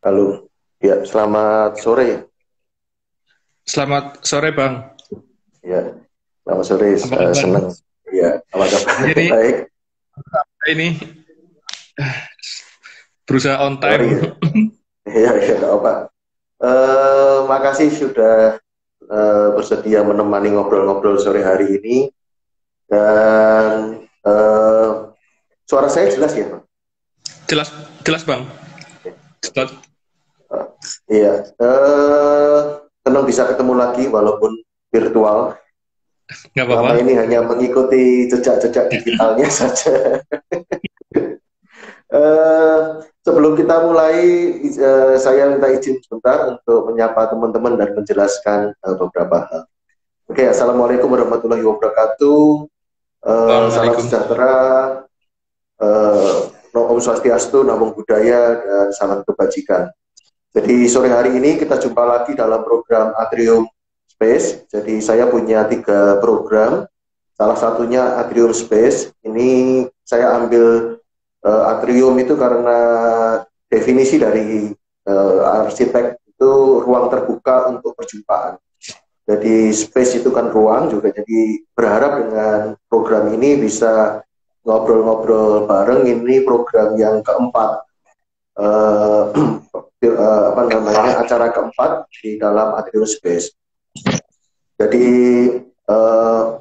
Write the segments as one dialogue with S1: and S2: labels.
S1: Halo, ya selamat sore.
S2: Selamat sore Bang.
S1: Ya, selamat sore.
S2: Apa kabar?
S1: Senang. Ya, apa kabar?
S2: Ini
S1: Baik.
S2: ini berusaha on
S1: Sorry
S2: time.
S1: ya. Ya, ya, nggak apa. Makasih sudah bersedia menemani ngobrol-ngobrol sore hari ini. Dan suara saya jelas ya, Pak?
S2: Jelas jelas Bang.
S1: Ya, oke.
S2: Jelas.
S1: Iya. Senang bisa ketemu lagi walaupun virtual.
S2: Nggak
S1: Selama
S2: apa-apa.
S1: ini hanya mengikuti jejak-jejak digitalnya saja. Eh, Sebelum kita mulai, saya minta izin sebentar untuk menyapa teman-teman dan menjelaskan beberapa hal. Oke, Assalamualaikum warahmatullahi wabarakatuh. Salam
S2: Assalamualaikum.
S1: sejahtera, eh, Om Swastiastu, Namo Buddhaya, dan salam kebajikan. Jadi sore hari ini kita jumpa lagi dalam program Atrium Space. Jadi saya punya 3 program. Salah satunya Atrium Space. Ini saya ambil atrium itu karena definisi dari arsitek itu ruang terbuka untuk perjumpaan. Jadi space itu kan ruang juga. Jadi berharap dengan program ini bisa ngobrol-ngobrol bareng. Ini program yang keempat, eh, apa namanya, acara keempat di dalam Atrium Space. Jadi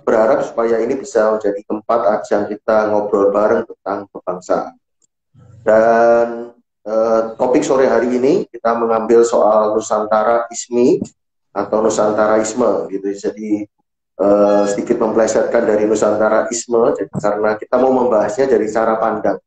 S1: berharap supaya ini bisa menjadi tempat ajang kita ngobrol bareng tentang kebangsaan. Dan topik sore hari ini kita mengambil soal Nusantara Ismi atau Nusantaraisme gitu. Jadi sedikit memplesetkan dari Nusantaraisme, jadi karena kita mau membahasnya dari cara pandang.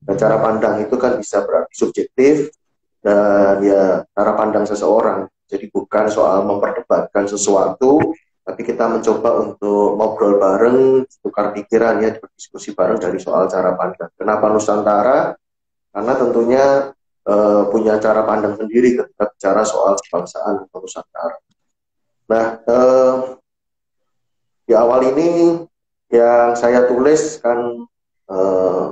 S1: Dan cara pandang itu kan bisa berarti subjektif dan ya cara pandang seseorang. Jadi bukan soal memperdebatkan sesuatu, tapi kita mencoba untuk ngobrol bareng, tukar pikiran ya, berdiskusi bareng dari soal cara pandang. Kenapa Nusantara? Karena tentunya punya cara pandang sendiri ketika bicara soal kebangsaan atau Nusantara. Nah, di awal ini yang saya tulis kan, eh,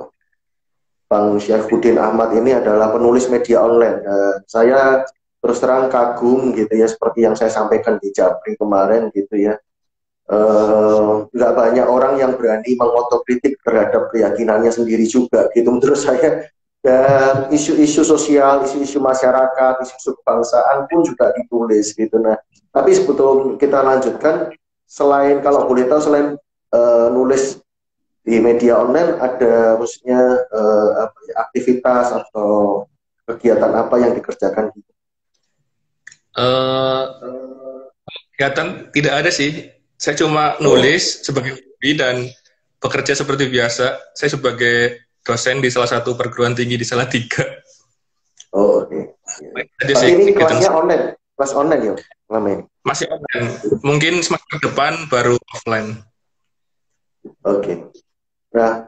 S1: Bang Syaifuddin Ahmad ini adalah penulis media online. Saya terus terang kagum gitu ya, seperti yang saya sampaikan di Japri kemarin gitu ya. Nggak banyak orang yang berani mengotokritik terhadap keyakinannya sendiri juga gitu menurut saya. Dan isu-isu sosial, isu-isu masyarakat, isu-isu kebangsaan pun juga ditulis gitu. Nah, tapi sebetulnya kita lanjutkan, selain kalau boleh tahu, selain nulis di media online, ada maksudnya apa ya, aktivitas atau kegiatan apa yang dikerjakan gitu.
S2: Eh, Kegiatan tidak ada sih. Saya cuma
S1: Oh,
S2: nulis sebagai hobi dan bekerja seperti biasa. Saya sebagai dosen di salah satu perguruan tinggi di Salatiga.
S1: oh, oke. Ya, ya.
S2: Ada
S1: Berarti
S2: sih
S1: ini
S2: kegiatan
S1: kelasnya online, kelas online ya, lama ini.
S2: masih online. Mungkin semester depan baru offline.
S1: Oke. Nah,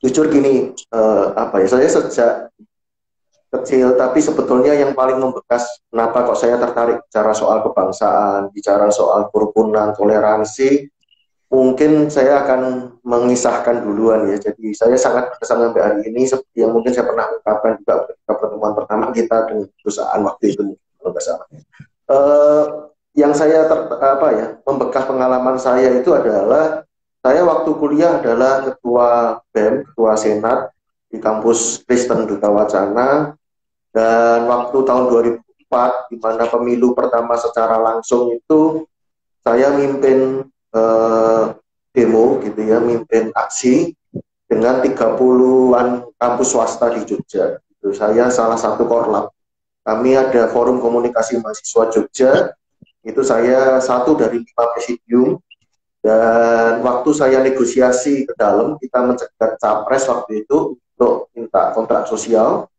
S1: jujur gini, apa ya? Saya sejak kecil, tapi sebetulnya yang paling membekas, kenapa kok saya tertarik bicara soal kebangsaan, bicara soal kerukunan, toleransi, mungkin saya akan mengisahkan duluan ya. Jadi saya sangat berkesan sampai hari ini, seperti yang mungkin saya pernah ungkapkan juga ketika pertemuan pertama kita dengan perusahaan waktu itu, kalau nggak salah. Eh, yang saya apa ya, membekas pengalaman saya itu adalah saya waktu kuliah adalah ketua BEM, ketua senat di kampus Kristen Duta Wacana, dan waktu tahun 2004 di mana pemilu pertama secara langsung itu saya mimpin eh, demo gitu ya, mimpin aksi dengan 30-an kampus swasta di Jogja. Itu saya salah satu korlap. Kami ada Forum Komunikasi Mahasiswa Jogja, itu saya satu dari 5 presidium. Dan waktu saya negosiasi ke dalam, kita mencegat capres waktu itu untuk minta kontrak sosial.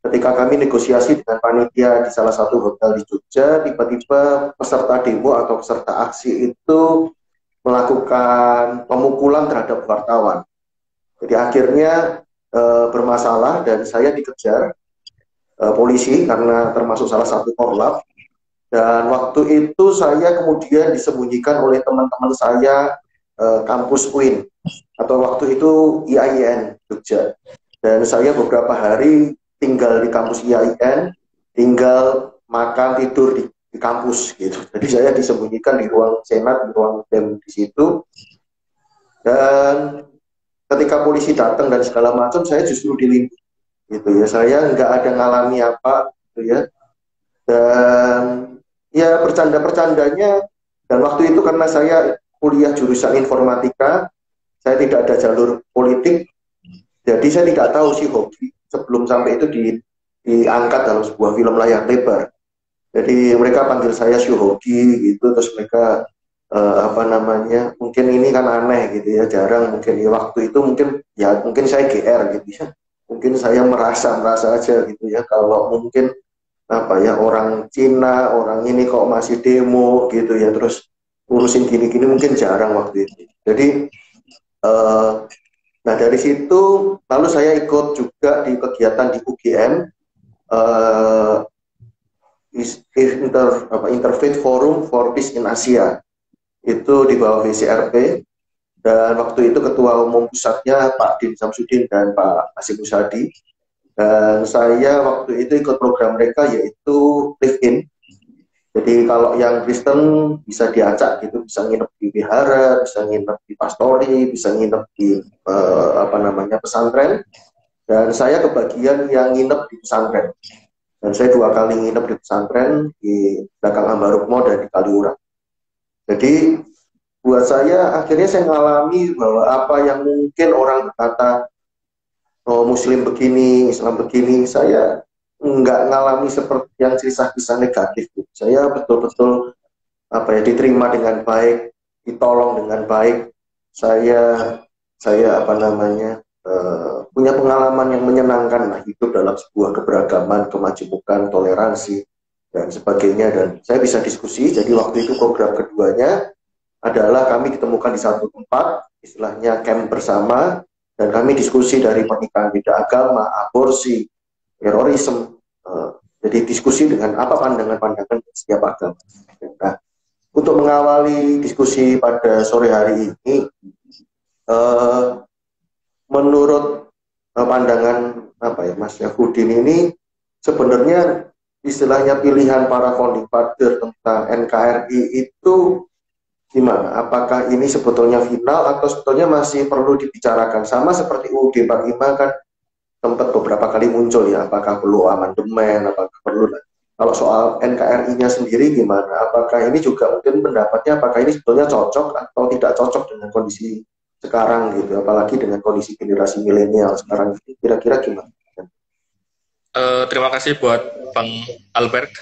S1: Ketika kami negosiasi dengan panitia di salah satu hotel di Jogja, tiba-tiba peserta demo atau peserta aksi itu melakukan pemukulan terhadap wartawan. Jadi akhirnya bermasalah dan saya dikejar polisi karena termasuk salah satu korlap. Dan waktu itu saya kemudian disembunyikan oleh teman-teman saya, kampus UIN atau waktu itu IAIN Jogja. Dan saya beberapa hari tinggal di kampus IAIN, tinggal makan tidur di kampus gitu. Jadi saya disembunyikan di ruang senat, di ruang dem di situ. Dan ketika polisi datang dan segala macam, saya justru dilindungi gitu ya. Saya nggak ada ngalami apa gitu ya. Dan ya bercanda-bercandanya, dan waktu itu karena saya kuliah jurusan informatika, saya tidak ada jalur politik, jadi saya tidak tahu sih hobi sebelum sampai itu diangkat dalam sebuah film layar lebar. Jadi mereka panggil saya Syuhogi gitu, terus mereka apa namanya, mungkin ini kan aneh gitu ya, jarang mungkin ya waktu itu, mungkin saya GR gitu ya, mungkin saya merasa aja gitu ya, kalau mungkin apa ya, orang Cina, orang ini kok masih demo gitu ya, terus urusin gini-gini, mungkin jarang waktu itu. Jadi nah dari situ lalu saya ikut juga di kegiatan di UGM, Interfaith Forum for Peace in Asia, itu di bawah BCRP, dan waktu itu ketua umum pusatnya Pak Din Samsudin dan Pak Asyik Musadi, dan saya waktu itu ikut program mereka yaitu Live In. Jadi kalau yang Kristen bisa diacak gitu, bisa nginep di wihara, bisa nginep di pastori, bisa nginep di apa namanya, pesantren, dan saya kebagian yang nginep di pesantren. Dan saya 2 kali nginep di pesantren, di belakang Ambarukmo dan di Kaliurang. Jadi buat saya akhirnya saya mengalami bahwa apa yang mungkin orang berkata, oh Muslim begini, Islam begini, saya nggak ngalami seperti yang kisah-kisah negatif. Saya betul-betul apa ya, diterima dengan baik, ditolong dengan baik. Saya apa namanya, punya pengalaman yang menyenangkan lah, hidup dalam sebuah keberagaman, kemajemukan, toleransi dan sebagainya. Dan saya bisa diskusi. Jadi waktu itu program keduanya adalah kami ditemukan di satu tempat, istilahnya camp bersama, dan kami diskusi dari pernikahan beda agama, aborsi, terorisme. Jadi diskusi dengan apa pandangan-pandangan setiap agama. Nah, untuk mengawali diskusi pada sore hari ini, menurut pandangan apa ya, Mas Yahudin ini, sebenarnya istilahnya pilihan para founding father tentang NKRI itu gimana? Apakah ini sebetulnya final atau sebetulnya masih perlu dibicarakan? Sama seperti UUD 45 kan sempat beberapa kali muncul ya, apakah perlu amandemen, apakah perlu. Kalau soal NKRI-nya sendiri gimana? Apakah ini juga mungkin pendapatnya, apakah ini sebetulnya cocok atau tidak cocok dengan kondisi sekarang gitu, apalagi dengan kondisi generasi milenial sekarang, kira-kira gimana?
S2: Terima kasih buat Bang Albert.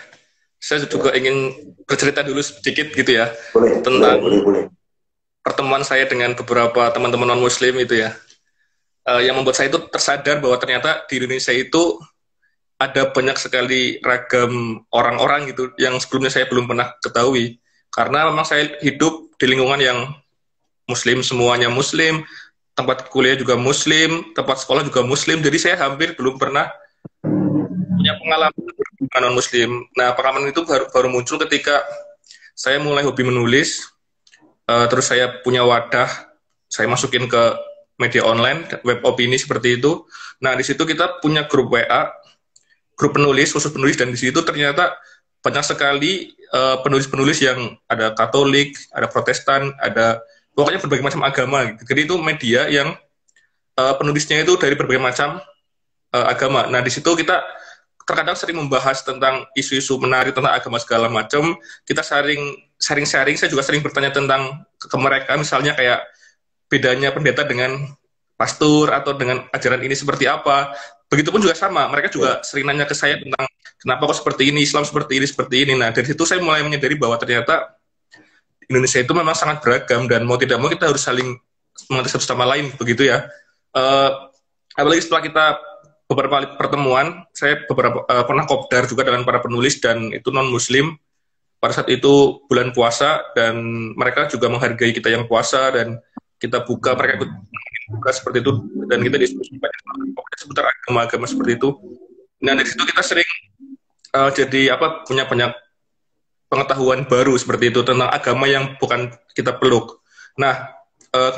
S2: Saya juga ingin bercerita dulu sedikit gitu ya, tentang
S1: boleh.
S2: pertemuan saya dengan beberapa teman-teman non-Muslim itu ya. Yang membuat saya itu tersadar bahwa ternyata di Indonesia itu ada banyak sekali ragam orang-orang gitu yang sebelumnya saya belum pernah ketahui. Karena memang saya hidup di lingkungan yang Muslim, semuanya Muslim, tempat kuliah juga Muslim, tempat sekolah juga Muslim, jadi saya hampir belum pernah punya pengalaman dengan non-Muslim. Nah, pengalaman itu baru muncul ketika saya mulai hobi menulis, terus saya punya wadah, saya masukin ke media online, web opini seperti itu. Nah, di situ kita punya grup WA, grup penulis, khusus penulis, dan di situ ternyata banyak sekali penulis-penulis yang ada Katolik, ada Protestan, ada pokoknya berbagai macam agama. Jadi itu media yang penulisnya itu dari berbagai macam agama. Nah, di situ kita terkadang sering membahas tentang isu-isu menarik tentang agama segala macam. Kita sharing-sharing. Saya juga sering bertanya tentang ke mereka, misalnya kayak bedanya pendeta dengan pastor atau dengan ajaran ini seperti apa. Begitupun juga sama, mereka juga sering nanya ke saya tentang kenapa kok seperti ini, Islam seperti ini. Nah, dari situ saya mulai menyadari bahwa ternyata Indonesia itu memang sangat beragam dan mau tidak mau kita harus saling mengerti satu sama lain, begitu ya. Apalagi setelah kita beberapa kali pertemuan, saya pernah kopdar juga dengan para penulis dan itu non-Muslim. Pada saat itu bulan puasa dan mereka juga menghargai kita yang puasa dan kita buka, mereka ikut buka seperti itu, dan kita diskusi banyak seputar agama-agama seperti itu. Nah, dari situ kita sering jadi punya banyak pengetahuan baru seperti itu tentang agama yang bukan kita peluk. Nah,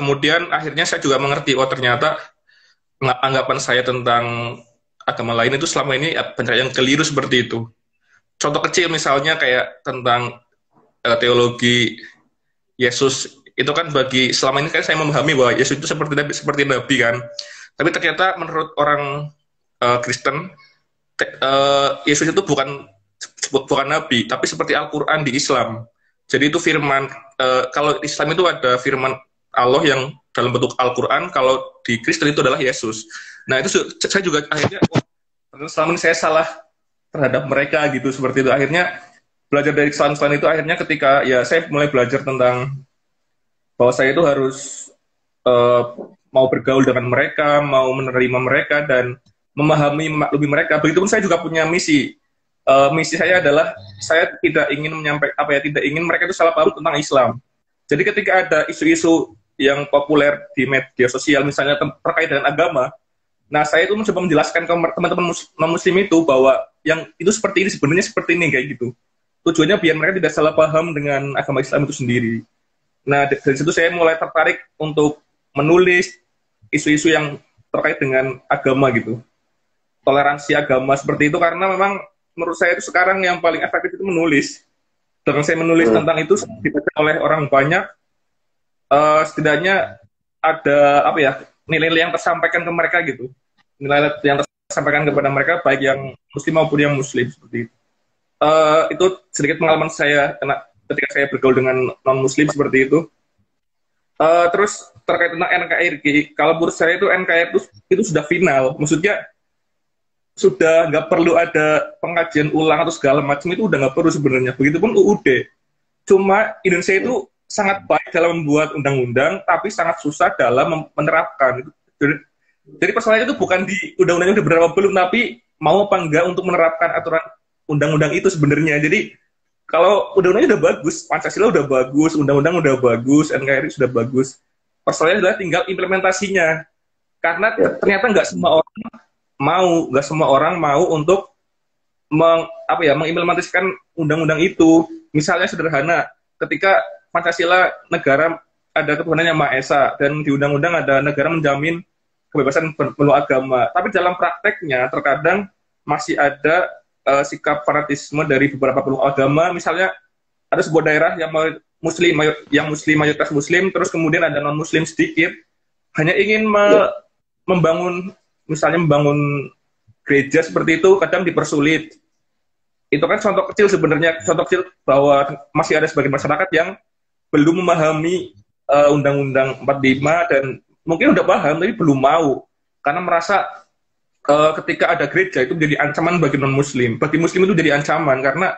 S2: kemudian akhirnya saya juga mengerti, ternyata anggapan saya tentang agama lain itu selama ini banyak yang keliru seperti itu. Contoh kecil misalnya kayak tentang teologi Yesus itu kan bagi selama ini kan saya memahami bahwa Yesus itu seperti nabi kan. Tapi ternyata menurut orang Kristen Yesus itu bukan nabi, tapi seperti Al-Qur'an di Islam. Jadi itu firman kalau Islam itu ada firman Allah yang dalam bentuk Al-Qur'an, kalau di Kristen itu adalah Yesus. Nah, itu saya juga akhirnya selama ini saya salah terhadap mereka gitu seperti itu. Akhirnya belajar dari kesalahan-kesalahan itu akhirnya ketika ya saya mulai belajar tentang bahwa saya itu harus mau bergaul dengan mereka, mau menerima mereka dan memahami maklumi mereka. Begitupun saya juga punya misi. Misi saya adalah saya tidak ingin tidak ingin mereka itu salah paham tentang Islam. Jadi ketika ada isu-isu yang populer di media sosial misalnya terkait dengan agama, nah saya itu mencoba menjelaskan ke teman-teman non-muslim itu bahwa yang itu seperti ini sebenarnya seperti ini kayak gitu. Tujuannya biar mereka tidak salah paham dengan agama Islam itu sendiri. Nah dari situ saya mulai tertarik untuk menulis isu-isu yang terkait dengan agama gitu, toleransi agama seperti itu, karena memang menurut saya itu sekarang yang paling efektif itu menulis. Dengan saya menulis tentang itu dibaca oleh orang banyak, setidaknya ada nilai-nilai yang tersampaikan ke mereka gitu, nilai yang tersampaikan kepada mereka baik yang muslim maupun yang muslim seperti itu. Itu sedikit pengalaman saya ketika saya bergaul dengan non muslim seperti itu. Terus terkait tentang NKRI, kalau menurut saya itu NKRI itu sudah final, maksudnya sudah nggak perlu ada pengajian ulang atau segala macam, itu udah nggak perlu sebenarnya. Begitupun UUD. Cuma Indonesia itu sangat baik dalam membuat undang-undang, tapi sangat susah dalam menerapkan. Jadi persoalannya itu bukan di undang-undangnya udah berapa belum, tapi mau apa enggak untuk menerapkan aturan undang-undang itu sebenarnya. Jadi kalau undang-undangnya udah bagus, Pancasila udah bagus, undang-undang udah bagus, NKRI sudah bagus. Persoalannya adalah tinggal implementasinya. Karena ternyata nggak semua orang mau untuk mengimplementasikan undang-undang itu. Misalnya sederhana, ketika Pancasila negara ada ketuhanan yang Maha Esa dan di undang-undang ada negara menjamin kebebasan berpenuh agama. Tapi dalam prakteknya terkadang masih ada sikap fanatisme dari beberapa pemeluk agama. Misalnya ada sebuah daerah yang mayoritas muslim, terus kemudian ada non muslim sedikit, hanya ingin membangun gereja seperti itu, kadang dipersulit. Itu kan contoh kecil sebenarnya, contoh kecil bahwa masih ada sebagian masyarakat yang belum memahami Undang-Undang 45 dan mungkin udah paham tapi belum mau, karena merasa ketika ada gereja itu menjadi ancaman bagi non-muslim. Bagi muslim itu jadi ancaman karena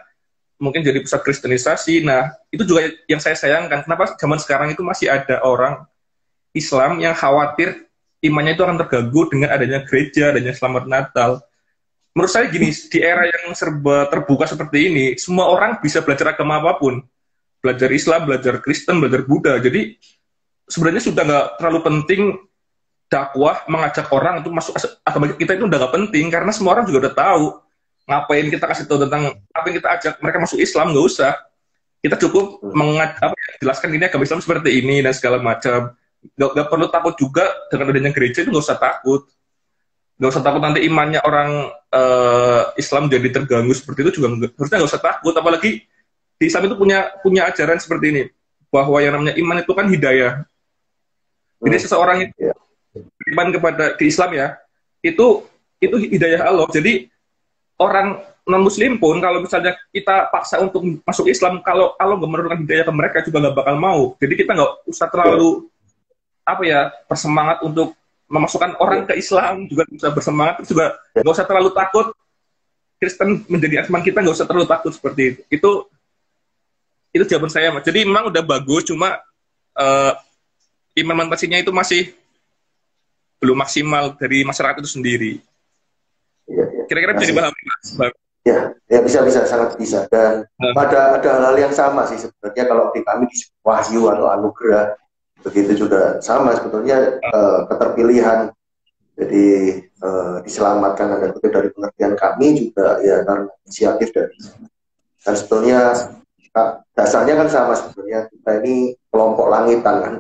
S2: mungkin jadi pusat kristenisasi. Nah, itu juga yang saya sayangkan. Kenapa zaman sekarang itu masih ada orang Islam yang khawatir imannya itu akan terganggu dengan adanya gereja, adanya Selamat Natal. Menurut saya gini, di era yang serba terbuka seperti ini, semua orang bisa belajar agama apapun. Belajar Islam, belajar Kristen, belajar Buddha. Jadi sebenarnya sudah nggak terlalu penting dakwah mengajak orang untuk masuk agama kita, itu udah nggak penting karena semua orang juga udah tahu. Ngapain kita kasih tahu tentang apa yang kita ajak mereka masuk Islam, nggak usah. Kita cukup jelaskan ini agama Islam seperti ini dan segala macam. Nggak perlu takut juga dengan adanya gereja, itu nggak usah takut. Nggak usah takut nanti imannya orang Islam jadi terganggu seperti itu juga harusnya nggak usah takut. Apalagi di Islam itu punya ajaran seperti ini, bahwa yang namanya iman itu kan hidayah. Jadi seseorang itu beriman kepada di Islam ya, itu hidayah Allah. Jadi orang non muslim pun kalau misalnya kita paksa untuk masuk Islam, kalau Allah nggak menurunkan hidayah ke mereka juga nggak bakal mau. Jadi kita nggak usah terlalu bersemangat untuk memasukkan orang ke Islam, juga bisa bersemangat, juga nggak usah terlalu takut Kristen menjadi ancaman kita, nggak usah terlalu takut seperti itu. Itu jawaban saya, Mas. Jadi memang udah bagus, cuma implementasinya itu masih belum maksimal dari masyarakat itu sendiri. Kira-kira bisa dipahami, Mas?
S1: Ya bisa sangat bisa. Dan ada hal yang sama sih sebenarnya kalau di kami di wahyu atau anugerah, begitu juga sama sebetulnya keterpilihan. Jadi diselamatkan dan kutip dari pengertian kami juga ya karena inisiatif dari. Dan sebetulnya dasarnya kan sama sebetulnya, kita ini kelompok langitan kan,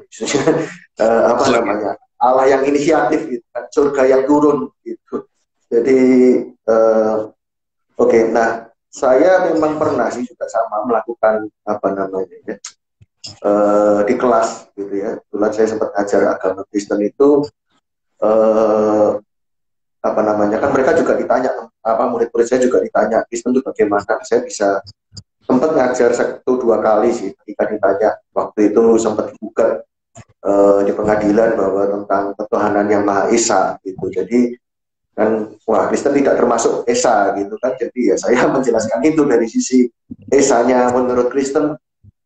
S1: namanya Allah yang inisiatif gitu kan, surga yang turun gitu. Jadi oke, nah saya memang pernah sih juga sama melakukan apa namanya ya, di kelas gitu ya. Kebetulan saya sempat ngajar agama Kristen itu eh, apa namanya kan mereka juga ditanya apa murid-murid saya juga ditanya Kristen itu bagaimana. Saya bisa sempat ngajar satu dua kali sih ketika ditanya waktu itu sempat digugat di pengadilan bahwa tentang ketuhanan yang Maha Esa gitu. Jadi kan wah Kristen tidak termasuk Esa gitu kan. Jadi ya saya menjelaskan itu dari sisi Esanya menurut Kristen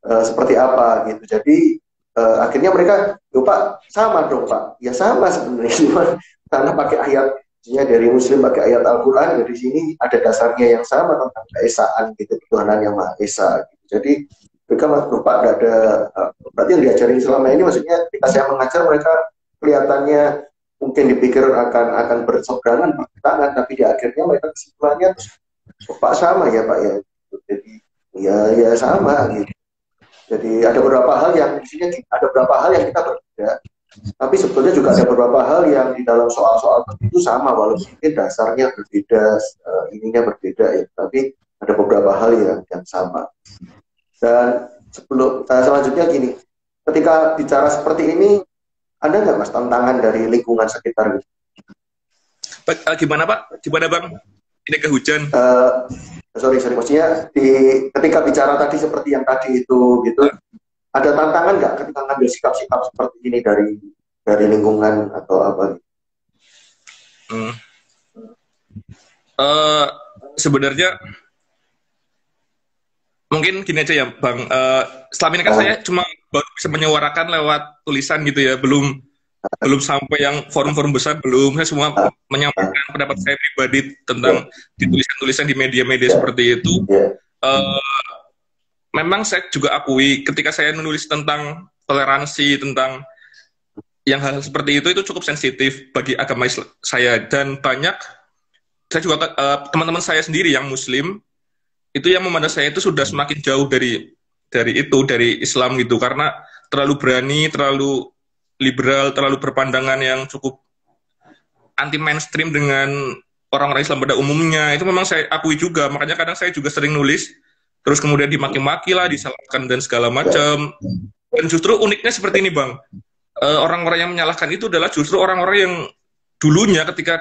S1: seperti apa gitu. Jadi akhirnya mereka, "Yo Pak, sama dong Pak." Ya sama sebenarnya, cuma karena pakai ayat dari Muslim pakai ayat Al-Quran, dari sini ada dasarnya yang sama tentang keesaan gitu, ketuhanan yang Maha Esa gitu. Jadi mereka lupa nggak ada berarti yang diajarin selama ini, maksudnya ketika saya mengajar mereka kelihatannya mungkin dipikir akan berseberangan bertentangan, tapi di akhirnya mereka kesimpulannya Pak sama ya Pak ya. Jadi ya sama gitu. Jadi ada beberapa hal yang di sini ada beberapa hal yang kita berbeda, tapi sebetulnya juga ada beberapa hal yang di dalam soal-soal tertentu sama, walaupun mungkin dasarnya berbeda, ininya berbeda ya, tapi ada beberapa hal yang sama. Dan sebelum selanjutnya gini, ketika bicara seperti ini, ada nggak Mas tantangan dari lingkungan sekitar gitu?
S2: Gimana Pak? Gimana Bang? Ini ke hujan.
S1: Sorry, maksudnya ketika bicara tadi seperti yang tadi itu gitu, ada tantangan nggak ketika ngambil sikap-sikap seperti ini dari lingkungan atau apa?
S2: Sebenarnya mungkin gini aja ya Bang. Selama ini kan saya cuma baru bisa menyuarakan lewat tulisan gitu ya, belum sampai yang forum-forum besar, belum. Saya semua menyampaikan pendapat saya pribadi tentang di tulisan-tulisan di media-media seperti itu. Memang saya juga akui ketika saya menulis tentang toleransi, tentang yang hal seperti itu cukup sensitif bagi agama saya, dan banyak saya juga teman-teman saya sendiri yang Muslim itu yang memandang saya itu sudah semakin jauh dari Islam gitu, karena terlalu berani, terlalu liberal, terlalu berpandangan yang cukup anti mainstream dengan orang-orang Islam pada umumnya. Itu memang saya akui juga, makanya kadang saya juga sering nulis terus kemudian dimaki-maki lah, disalahkan dan segala macam. Dan justru uniknya seperti ini Bang, orang-orang yang menyalahkan itu adalah justru orang-orang yang dulunya ketika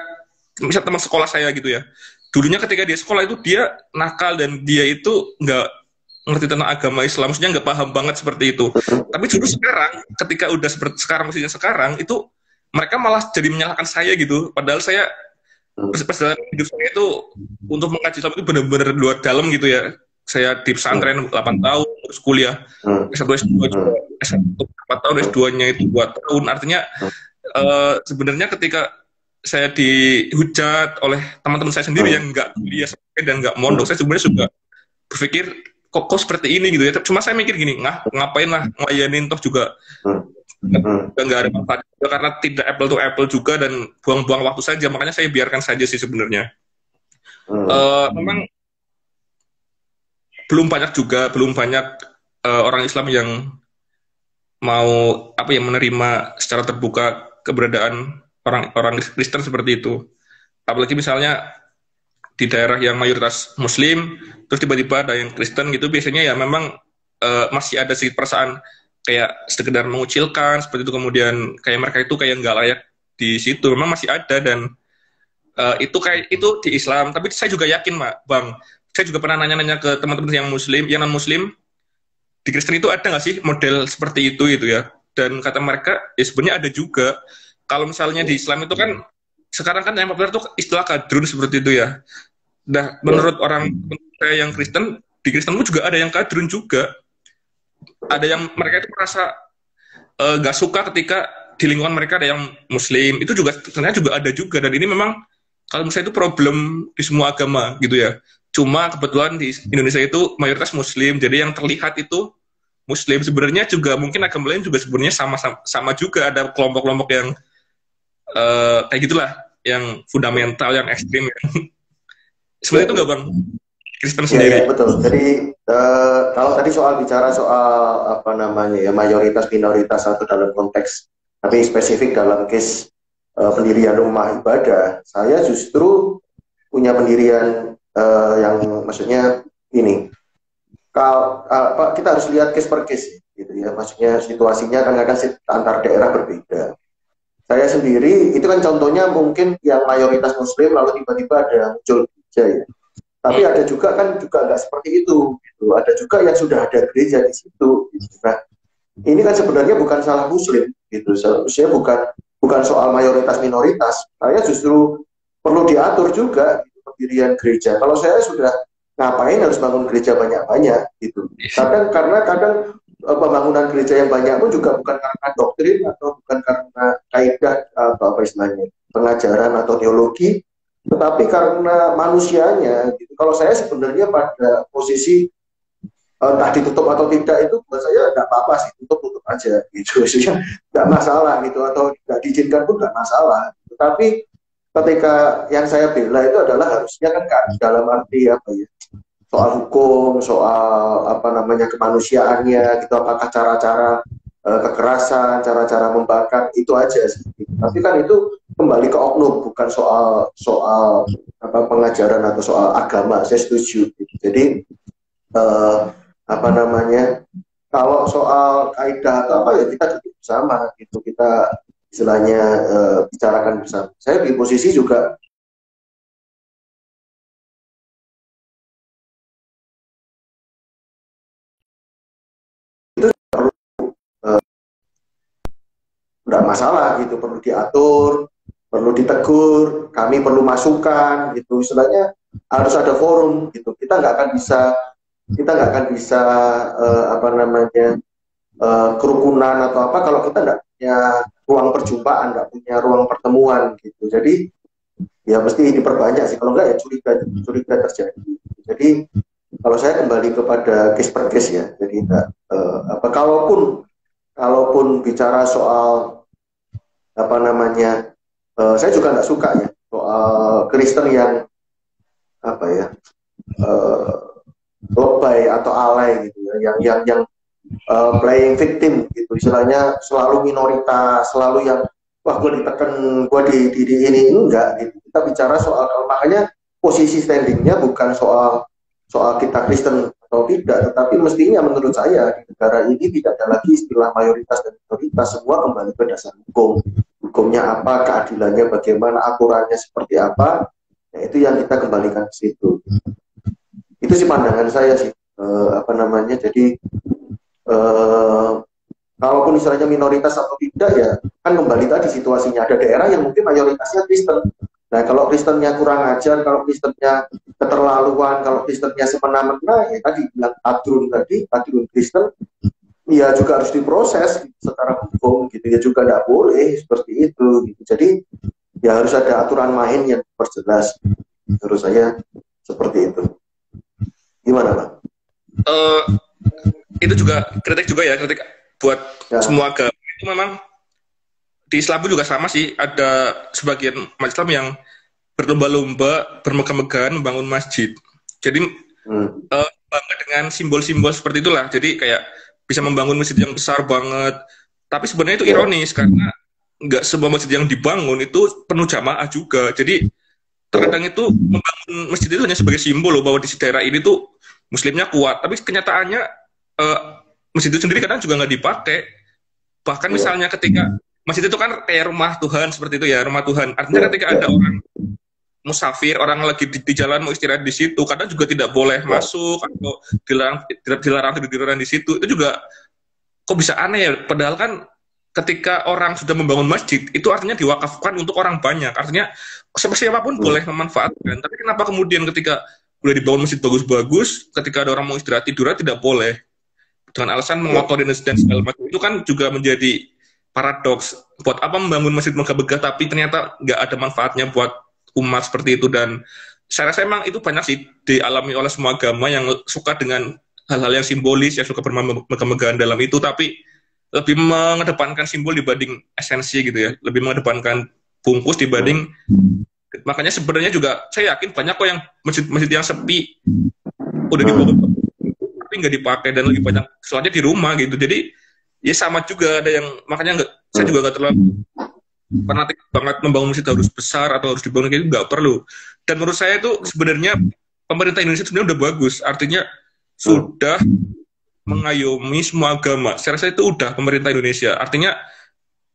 S2: misal teman sekolah saya gitu ya, dulunya ketika dia sekolah itu dia nakal dan dia itu nggak ngerti tentang agama Islam, maksudnya nggak paham banget seperti itu. Tapi justru sekarang, ketika udah seperti sekarang, maksudnya sekarang itu mereka malah jadi menyalahkan saya gitu. Padahal saya perjalanan hidup saya itu untuk mengkaji Islam itu benar-benar luar dalam gitu ya. Saya di pesantren 8 tahun, terus kuliah S1, S2 juga, S1 4 tahun, S2-nya itu 2 tahun. Artinya sebenarnya ketika saya dihujat oleh teman-teman saya sendiri yang nggak kuliah dan nggak mondok, saya sebenarnya juga berpikir kok seperti ini gitu ya. Cuma saya mikir gini, ngapain lah ngelayanin, toh juga nggak ada manfaat juga, karena tidak apple to apple juga dan buang-buang waktu saja. Makanya saya biarkan saja sih sebenarnya. Memang belum banyak orang Islam yang mau menerima secara terbuka keberadaan orang Kristen seperti itu. Apalagi misalnya di daerah yang mayoritas Muslim, terus tiba-tiba ada yang Kristen gitu, biasanya ya memang masih ada sedikit perasaan kayak sekedar mengucilkan seperti itu, kemudian kayak mereka itu kayak nggak layak di situ. Memang masih ada, dan itu di Islam. Tapi saya juga yakin Bang, saya juga pernah nanya-nanya ke teman-teman yang Muslim, yang non-Muslim, di Kristen itu ada nggak sih model seperti itu gitu ya? Dan kata mereka, ya sebenarnya ada juga. Kalau misalnya di Islam itu kan sekarang kan yang populer tuh istilah kadrun seperti itu ya. Nah, menurut orang saya yang Kristen, di Kristen pun juga ada yang kadrun juga. Ada yang mereka itu merasa nggak suka ketika di lingkungan mereka ada yang Muslim. Itu juga sebenarnya juga ada juga. Dan ini memang kalau misalnya itu problem di semua agama gitu ya. Cuma kebetulan di Indonesia itu mayoritas Muslim, jadi yang terlihat itu Muslim. Sebenarnya juga mungkin agama lain juga sebenarnya sama juga, ada kelompok-kelompok yang kayak gitulah, yang fundamental, yang ekstrim. Seperti itu nggak Bang? Kristen sendiri.
S1: Ya, betul. Jadi kalau tadi bicara soal apa namanya ya, mayoritas minoritas atau dalam konteks, tapi spesifik dalam case pendirian rumah ibadah, saya justru punya pendirian yang maksudnya ini. Kalau kita harus lihat case per case gitu ya. Maksudnya situasinya kadang-kadang antar daerah berbeda. Saya sendiri itu kan contohnya mungkin yang mayoritas Muslim lalu tiba-tiba ada muncul gereja ya. Tapi ada juga kan juga nggak seperti itu. Gitu. Ada juga yang sudah ada gereja di situ. Gitu. Nah, ini kan sebenarnya bukan salah Muslim. Gitu. Sebenarnya bukan soal mayoritas minoritas. Saya justru perlu diatur juga gitu, pendirian gereja. Kalau saya sudah ngapain harus bangun gereja banyak-banyak gitu. Kadang pembangunan gereja yang banyak pun juga bukan karena doktrin atau bukan karena kaidah atau apa istilahnya pengajaran atau teologi, tetapi karena manusianya gitu. Kalau saya sebenarnya pada posisi entah ditutup atau tidak itu buat saya tidak apa-apa sih, tutup aja gitu. Maksudnya tidak masalah gitu, atau tidak diizinkan pun tidak masalah. Tapi ketika yang saya bela itu adalah harusnya kan dalam arti apa ya, soal hukum, soal apa namanya kemanusiaannya gitu, apakah cara-cara kekerasan, cara-cara membakar itu aja sih. Tapi kan itu kembali ke oknum, bukan soal apa pengajaran atau soal agama. Saya setuju. Gitu. Jadi apa namanya, kalau soal kaidah atau apa ya kita duduk bersama gitu, kita istilahnya bicarakan bersama. Saya di posisi juga itu perlu nggak masalah gitu, perlu diatur, perlu ditegur, kami perlu masukan gitu, istilahnya harus ada forum gitu. Kita nggak akan bisa apa namanya kerukunan atau apa kalau kita nggak punya ruang perjumpaan, nggak punya ruang pertemuan gitu. Jadi ya mesti diperbanyak sih, kalau nggak ya curiga terjadi. Jadi kalau saya kembali kepada case per case ya, jadi apa kalaupun bicara soal apa namanya, saya juga nggak suka ya soal Kristen yang apa ya lebay atau alay gitu ya, yang playing victim gitu, istilahnya selalu minoritas, selalu yang wah gue ditekan, gue di ini enggak gitu. Kita bicara soal, makanya posisi standingnya bukan soal kita Kristen atau tidak, tetapi mestinya menurut saya di negara ini tidak ada lagi istilah mayoritas dan minoritas, semua kembali ke dasar hukum. Hukumnya apa, keadilannya bagaimana, aturannya seperti apa, ya itu yang kita kembalikan ke situ. Itu sih pandangan saya sih, apa namanya, jadi kalaupun istilahnya minoritas atau tidak ya kan kembali tadi situasinya. Ada daerah yang mungkin mayoritasnya Kristen. Nah kalau Kristennya kurang ajar, kalau Kristennya keterlaluan, kalau Kristennya semena-mena, ya tadi bilang padrun Kristen, ya juga harus diproses secara hukum gitu ya, juga tidak boleh seperti itu gitu. Jadi ya harus ada aturan main yang perjelas. Menurut saya seperti itu. Gimana Pak?
S2: Itu juga kritik buat ya. Semua agama itu memang di Islam juga sama sih, ada sebagian umat Islam yang berlomba-lomba bermegah-megahan membangun masjid. Jadi bangga dengan simbol-simbol seperti itulah. Jadi kayak bisa membangun masjid yang besar banget. Tapi sebenarnya itu ironis karena nggak semua masjid yang dibangun itu penuh jamaah juga. Jadi terkadang itu membangun masjid itu hanya sebagai simbol loh, bahwa di daerah ini tuh Muslimnya kuat. Tapi kenyataannya masjid itu sendiri kadang juga nggak dipakai. Bahkan misalnya ketika masjid itu kan kayak rumah Tuhan seperti itu ya, rumah Tuhan. Artinya ketika ada orang musafir, orang lagi di jalan mau istirahat di situ, kadang juga tidak boleh masuk atau dilarang di situ. Itu juga kok bisa aneh ya. Padahal kan ketika orang sudah membangun masjid, itu artinya diwakafkan untuk orang banyak. Artinya siapapun boleh memanfaatkan. Tapi kenapa kemudian ketika udah dibangun masjid bagus-bagus, ketika ada orang mau istirahat tiduran tidak boleh? Dengan alasan mengotori dan segala macam. Itu kan juga menjadi paradoks. Buat apa membangun masjid megah-megah tapi ternyata nggak ada manfaatnya buat umat seperti itu. Dan saya rasa emang itu banyak sih dialami oleh semua agama yang suka dengan hal-hal yang simbolis, yang suka bermegah-megahan dalam itu, tapi lebih mengedepankan simbol dibanding esensi gitu ya, lebih mengedepankan bungkus dibanding. Makanya sebenarnya juga saya yakin banyak kok yang masjid yang sepi udah dibangun tapi nggak dipakai dan lebih banyak soalnya di rumah gitu. Jadi ya sama juga ada yang, makanya saya juga nggak terlalu fanatik banget membangun masjid harus besar atau harus dibangun kayak itu, nggak perlu. Dan menurut saya itu sebenarnya pemerintah Indonesia sebenarnya udah bagus, artinya sudah mengayomi semua agama. Saya rasa itu udah pemerintah Indonesia, artinya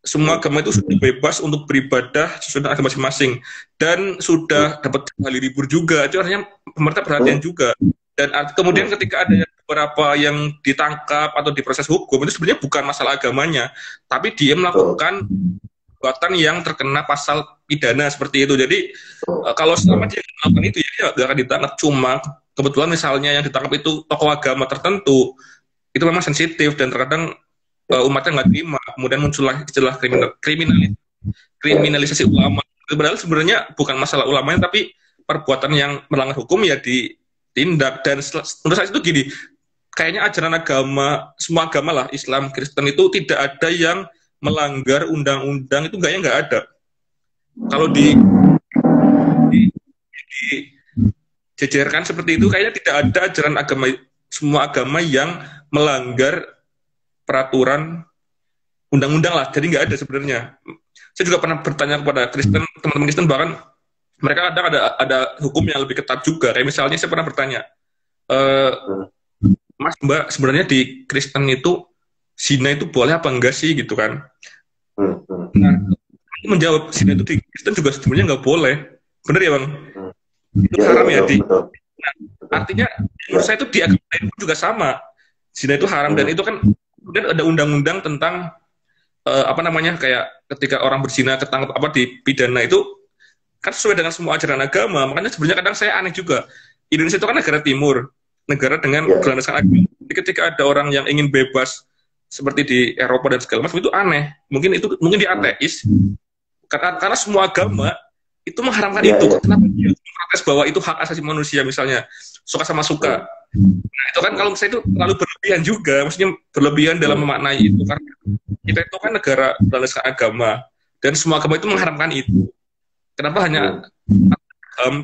S2: semua agama itu sudah bebas untuk beribadah sesuai dengan agama masing-masing dan sudah dapat hari libur juga. Itu artinya pemerintah perhatian juga. Dan kemudian ketika ada beberapa yang ditangkap atau diproses hukum, itu sebenarnya bukan masalah agamanya, tapi dia melakukan perbuatan yang terkena pasal pidana seperti itu. Jadi kalau selama dia melakukan itu ya nggak akan ditangkap. Cuma kebetulan misalnya yang ditangkap itu tokoh agama tertentu, itu memang sensitif dan terkadang umatnya nggak terima. Kemudian muncullah istilah kriminalisasi ulama. Padahal sebenarnya bukan masalah ulamanya, tapi perbuatan yang melanggar hukum ya ditindak. Dan menurut saya itu gini, kayaknya ajaran agama, semua agama lah, Islam, Kristen itu tidak ada yang melanggar undang-undang, itu nggak ada. Kalau dijejerkan seperti itu, kayaknya tidak ada ajaran agama, semua agama yang melanggar peraturan undang-undang lah. Jadi nggak ada sebenarnya. Saya juga pernah bertanya kepada Kristen, teman-teman Kristen, bahkan mereka kadang ada hukum yang lebih ketat juga. Kayak misalnya saya pernah bertanya, Mas Mbak, sebenarnya di Kristen itu zina itu boleh apa enggak sih gitu kan? Nah, menjawab zina itu di Kristen juga sebenarnya nggak boleh. Bener ya Bang? Itu haram ya di. Nah, artinya menurut saya itu di agama lain pun juga sama. Zina itu haram dan itu kan kemudian ada undang-undang tentang apa namanya, kayak ketika orang berzina ketangkap apa dipidana, itu kan sesuai dengan semua ajaran agama. Makanya sebenarnya kadang saya aneh juga. Indonesia itu kan negara timur, negara dengan berlandaskan agama. Jadi ketika ada orang yang ingin bebas seperti di Eropa dan segala macam, itu aneh. Mungkin dia ateis karena semua agama itu mengharamkan itu. Kenapa dia protes bahwa itu hak asasi manusia, misalnya suka sama suka. Nah, itu kan kalau misalnya itu terlalu berlebihan juga, maksudnya berlebihan dalam memaknai itu, karena kita itu kan negara berlandaskan agama dan semua agama itu mengharamkan itu. Kenapa hanya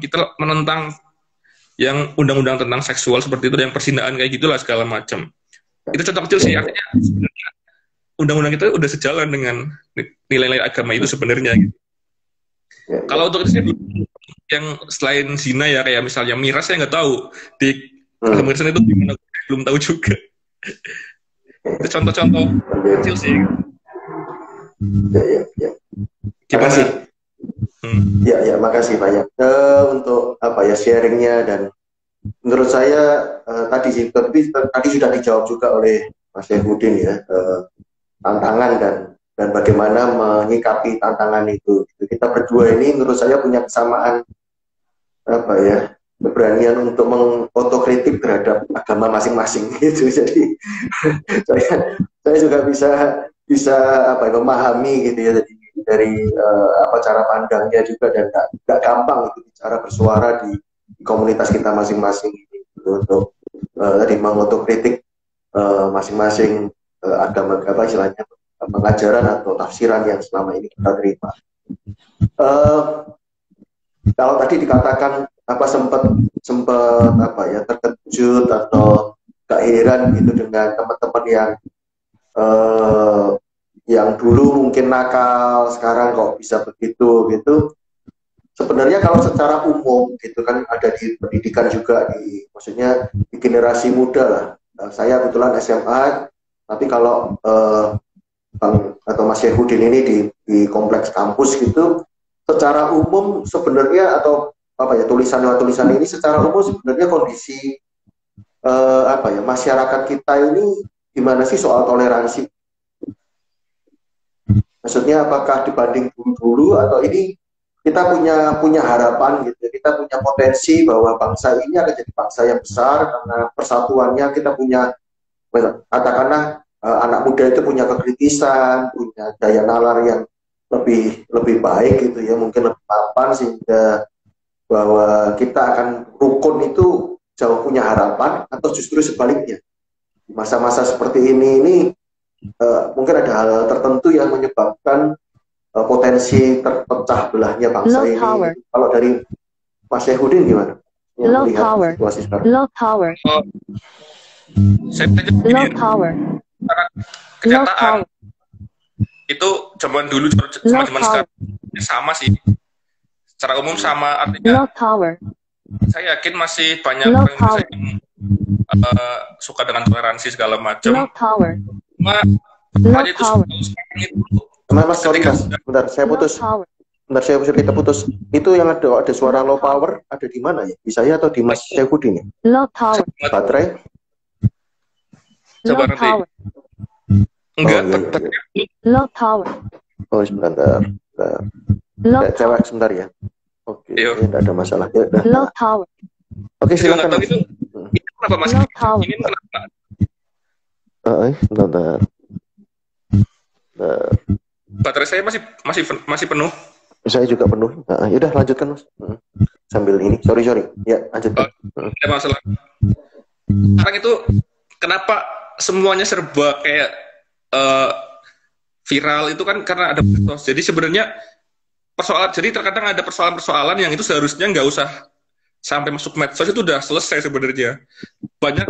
S2: kita menentang yang undang-undang tentang seksual seperti itu, yang perzinaan kayak gitulah segala macam. Itu contoh kecil sih, artinya sebenarnya undang-undang kita udah sejalan dengan nilai-nilai agama itu sebenarnya. Gitu. Kalau untuk yang selain zina ya, kayak misalnya miras, saya nggak tahu di agama Kristen itu gimana, belum tahu juga. Itu contoh-contoh kecil sih.
S1: Terima kasih. Makasih banyak untuk sharingnya, dan menurut saya tadi sudah dijawab juga oleh Mas Saifuddin ya, tantangan dan bagaimana menyikapi tantangan itu. Kita berdua ini menurut saya punya kesamaan keberanian untuk mengotokritik terhadap agama masing-masing gitu. Jadi saya juga bisa memahami gitu ya, dari cara pandangnya juga, dan nggak gampang itu bicara bersuara di komunitas kita masing-masing gitu, untuk tadi mengotokritik masing-masing agama istilahnya, pengajaran atau tafsiran yang selama ini kita terima. Kalau tadi dikatakan sempat terkejut atau gak heran gitu dengan teman-teman yang dulu mungkin nakal, sekarang kok bisa begitu gitu. Sebenarnya kalau secara umum gitu kan, ada di pendidikan juga, maksudnya di generasi muda lah. Saya kebetulan SMA, tapi kalau Bang atau Mas Saifuddin ini di kompleks kampus gitu, secara umum sebenarnya, atau tulisan ini secara umum sebenarnya kondisi masyarakat kita ini gimana sih soal toleransi? Maksudnya apakah dibanding dulu atau ini kita punya harapan gitu, kita punya potensi bahwa bangsa ini akan jadi bangsa yang besar karena persatuannya. Kita punya, katakanlah anak muda itu punya kekritisan, punya daya nalar yang lebih baik gitu ya, mungkin lebih mapan, sehingga bahwa kita akan rukun itu jauh punya harapan. Atau justru sebaliknya, di masa-masa seperti ini mungkin ada hal tertentu yang menyebabkan potensi terpecah belahnya bangsa ini. Kalau dari Mas Saifuddin gimana?
S3: Low power. Low power. Low power.
S2: Kenyataan itu zaman dulu sama zaman sekarang sama sih. Secara umum sama, artinya saya yakin masih banyak orang Indonesia yang suka dengan toleransi segala macam. Cuma itu
S1: Mas, sorry Mas, bentar saya putus. Bentar saya kita putus. Itu yang ada suara low power ada di mana ya? Di saya atau di Mas Syaifudin?
S3: Low power.
S1: Baterai?
S2: Coba nanti. Enggak.
S3: Low power.
S1: Oh sebentar. Cewek sebentar ya. Oke, tidak ada masalah. Ya,
S3: low power.
S1: Oke, silakan.
S2: Itu kenapa Mas? Ini kenapa?
S1: Bentar.
S2: Baterai saya masih penuh.
S1: Saya juga penuh. Yaudah lanjutkan Mas. Sambil ini. Sorry. Ya, lanjutkan.
S2: Tidak masalah. Sekarang itu kenapa semuanya serba kayak viral itu kan karena ada medsos. Jadi sebenarnya terkadang ada persoalan-persoalan yang itu seharusnya nggak usah sampai masuk medsos, itu udah selesai sebenarnya. Banyak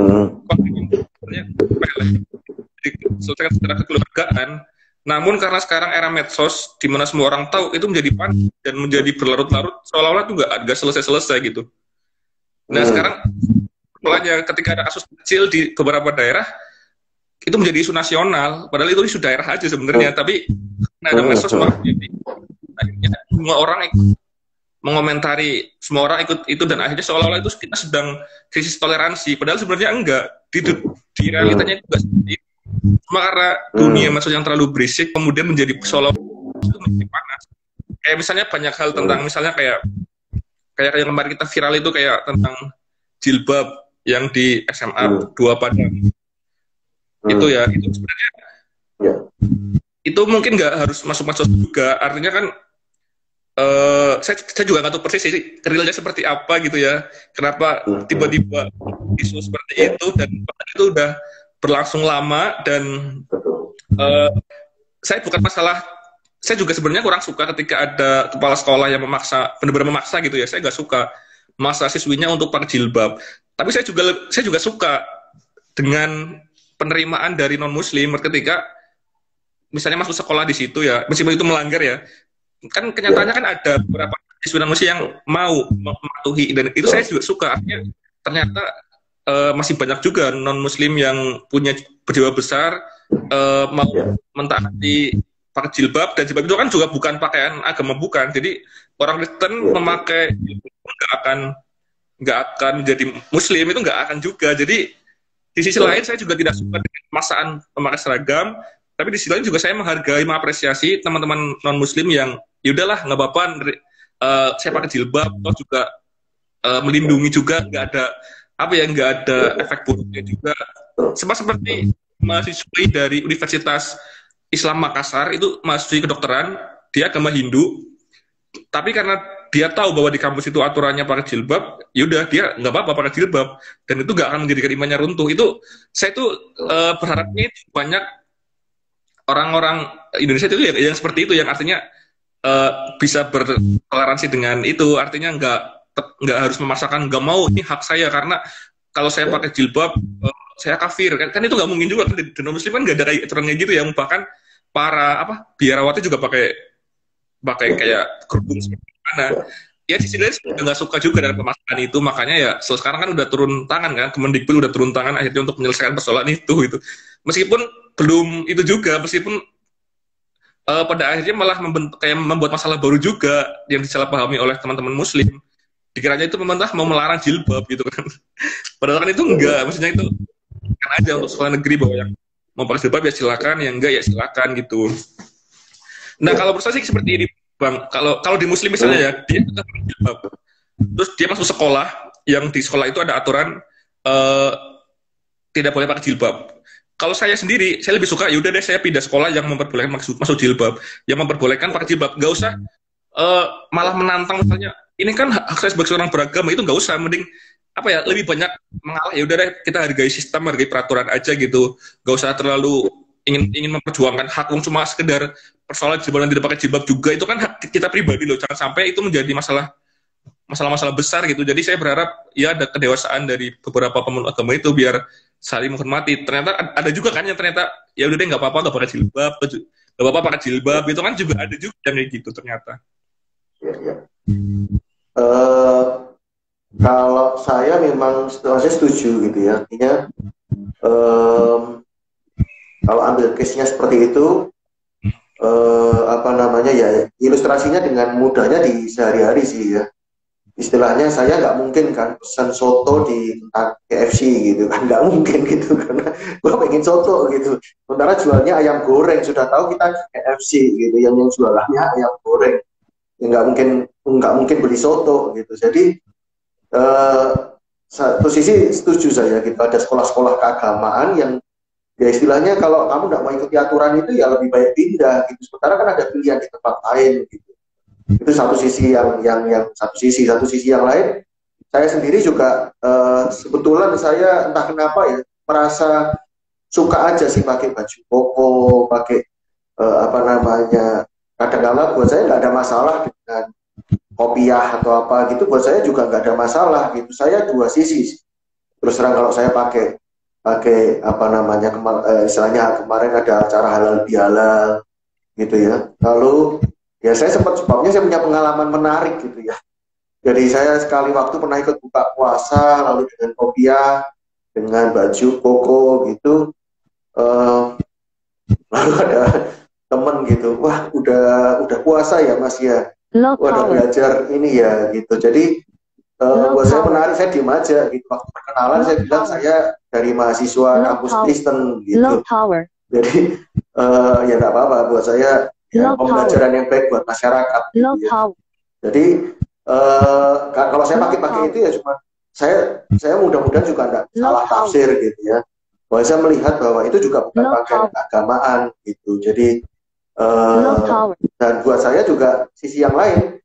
S2: selesaikan secara kekeluargaan. Namun karena sekarang era medsos di mana semua orang tahu, itu menjadi panik dan menjadi berlarut-larut seolah-olah itu nggak selesai gitu. Nah sekarang mulanya ketika ada kasus kecil di beberapa daerah itu menjadi isu nasional, padahal itu isu daerah aja sebenarnya. Tapi ada medsos akhirnya semua orang ikut mengomentari, semua orang ikut itu, dan akhirnya seolah-olah itu kita sedang krisis toleransi, padahal sebenarnya enggak. Di realitanya itu enggak seperti itu. Cuma karena dunia medsos yang terlalu berisik kemudian menjadi seolah-olah itu menjadi panas. Kayak misalnya banyak hal tentang misalnya kayak yang kemarin kita viral itu kayak tentang jilbab yang di SMA 2 Padang. Itu ya, itu sebenarnya itu mungkin nggak harus masuk medsos juga. Artinya kan saya juga nggak tahu persis sih realnya seperti apa gitu ya. Kenapa tiba-tiba isu seperti itu, dan itu udah berlangsung lama. Dan saya bukan masalah, saya juga sebenarnya kurang suka ketika ada kepala sekolah yang benar-benar memaksa gitu ya. Saya nggak suka masa siswinya untuk pakai jilbab. Tapi saya juga suka dengan penerimaan dari non muslim ketika misalnya masuk sekolah di situ ya, meskipun itu melanggar ya. Kan kenyataannya kan ada beberapa siswa non muslim yang mau mematuhi, dan itu saya juga suka. Artinya ternyata masih banyak juga non muslim yang punya berjiwa besar, mau mentaati pakai jilbab, dan jilbab itu kan juga bukan pakaian agama, bukan. Jadi orang Kristen memakai jilbab nggak akan menjadi muslim, itu nggak akan juga. Jadi di sisi lain saya juga tidak suka dengan pemaksaan memakai seragam, tapi di sisi lain juga saya menghargai, mengapresiasi teman-teman non muslim yang yaudahlah nggak apa-apa, saya pakai jilbab, atau juga melindungi juga, nggak ada efek buruknya juga. Seperti mahasiswi dari Universitas Islam Makassar, itu mahasiswi kedokteran, dia agama Hindu, tapi karena dia tahu bahwa di kampus itu aturannya pakai jilbab, yaudah dia nggak apa-apa pakai jilbab, dan itu nggak akan menjadikan imannya runtuh. Itu saya tuh berharapnya banyak orang-orang Indonesia itu yang seperti itu, yang artinya bisa bertoleransi dengan itu. Artinya nggak harus memaksakan, nggak mau ini hak saya karena kalau saya pakai jilbab saya kafir, kan itu nggak mungkin juga kan. Di non muslim kan nggak ada kayak aturannya gitu ya. Bahkan para biarawati juga pakai kayak kerudung seperti mana. Ya di sini saya nggak suka juga dengan pemaksaan itu, makanya ya sekarang kan udah turun tangan kan, Kemendikbud udah turun tangan akhirnya untuk menyelesaikan persoalan itu. Meskipun belum itu juga, meskipun pada akhirnya malah membuat masalah baru juga yang disalahpahami oleh teman-teman muslim. Dikiranya itu pemerintah mau melarang jilbab gitu kan. Padahal kan itu enggak, maksudnya itu kan aja untuk sekolah negeri bahwa yang mau pakai jilbab ya silakan, yang enggak ya silakan gitu. Nah kalau menurut saya sih seperti ini Bang, kalau di muslim misalnya ya, dia tetap pakai jilbab, terus dia masuk sekolah, yang di sekolah itu ada aturan tidak boleh pakai jilbab. Kalau saya sendiri, saya lebih suka, yaudah deh saya pindah sekolah yang memperbolehkan masuk jilbab, yang memperbolehkan pakai jilbab. Nggak usah malah menantang misalnya, ini kan hak saya sebagai seorang beragama, itu nggak usah. Mending lebih banyak mengalah, yaudah deh kita hargai sistem, hargai peraturan aja gitu. Nggak usah terlalu ingin memperjuangkan hak, cuma sekedar persoalan jilbab dan tidak pakai jilbab juga, itu kan hak kita pribadi loh. Jangan sampai itu menjadi masalah besar gitu. Jadi saya berharap ya ada kedewasaan dari beberapa pemeluk agama itu biar saling menghormati. Ternyata ada juga kan yang ternyata ya udah deh nggak apa-apa nggak pakai jilbab, bapak pakai jilbab itu kan juga ada juga yang kayak gitu ternyata.
S1: Ya, ya. Kalau saya memang saya setuju gitu ya, artinya kalau ambil case-nya seperti itu, apa namanya ya, ilustrasinya dengan mudahnya di sehari-hari sih ya. Istilahnya saya nggak mungkin kan pesan soto di tempat KFC gitu kan, nggak mungkin gitu karena gue pengen soto gitu. Sementara jualnya ayam goreng, sudah tahu kita KFC gitu, yang jualannya ayam goreng, ya, nggak mungkin beli soto gitu. Jadi satu sisi setuju saya gitu, ada sekolah-sekolah keagamaan yang ya istilahnya kalau kamu nggak mau ikuti aturan itu ya lebih baik pindah gitu. Sementara kan ada pilihan di tempat lain gitu. Itu satu sisi satu sisi yang lain, saya sendiri juga kebetulan saya entah kenapa ya merasa suka aja sih pakai baju koko, pakai apa namanya, kadang-kala buat saya nggak ada masalah dengan kopiah atau apa gitu, buat saya juga nggak ada masalah gitu. Saya dua sisi terus terang, kalau saya pakai apa namanya istilahnya kemarin ada acara halal bihalal gitu ya, lalu ya saya sebabnya saya punya pengalaman menarik gitu ya. Jadi saya sekali waktu pernah ikut buka puasa lalu dengan kopiah, dengan baju koko gitu, lalu ada temen gitu, wah udah puasa ya mas ya,
S3: Low
S1: wah udah
S3: power.
S1: belajar ini ya gitu. Jadi buat saya menarik, saya diem aja gitu. Waktu perkenalan saya bilang saya dari mahasiswa kampus Kristen
S3: Low
S1: gitu.
S3: power.
S1: Jadi ya nggak apa-apa, buat saya ya, pembelajaran yang baik buat masyarakat gitu
S3: Low
S1: ya.
S3: power.
S1: Jadi kalau saya pakai itu ya cuma saya mudah-mudahan juga nggak salah tafsir gitu ya. Bahwa saya melihat bahwa itu juga bukan pakaian keagamaan gitu. Jadi dan buat saya juga sisi yang lain,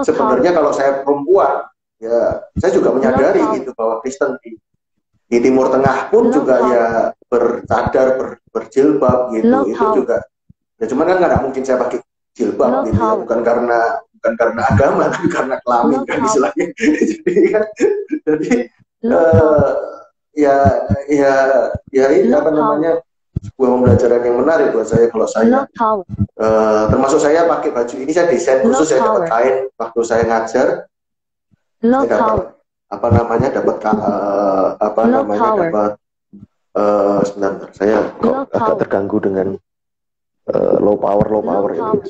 S1: sebenarnya kalau saya perempuan ya saya juga menyadari gitu bahwa Kristen di Timur Tengah pun juga ya bercadar, berjilbab gitu. Itu juga ya, cuman kan nggak mungkin saya pakai jilbab gitu ya, bukan karena agama, tapi karena kelamin kan istilahnya. jadi ya ini apa namanya, sebuah pembelajaran yang menarik buat saya. Kalau saya termasuk saya pakai baju ini, saya desain khusus, saya dapat kain waktu saya ngajar, saya dapat apa namanya, dapat sebentar, saya kok agak terganggu dengan low power ini.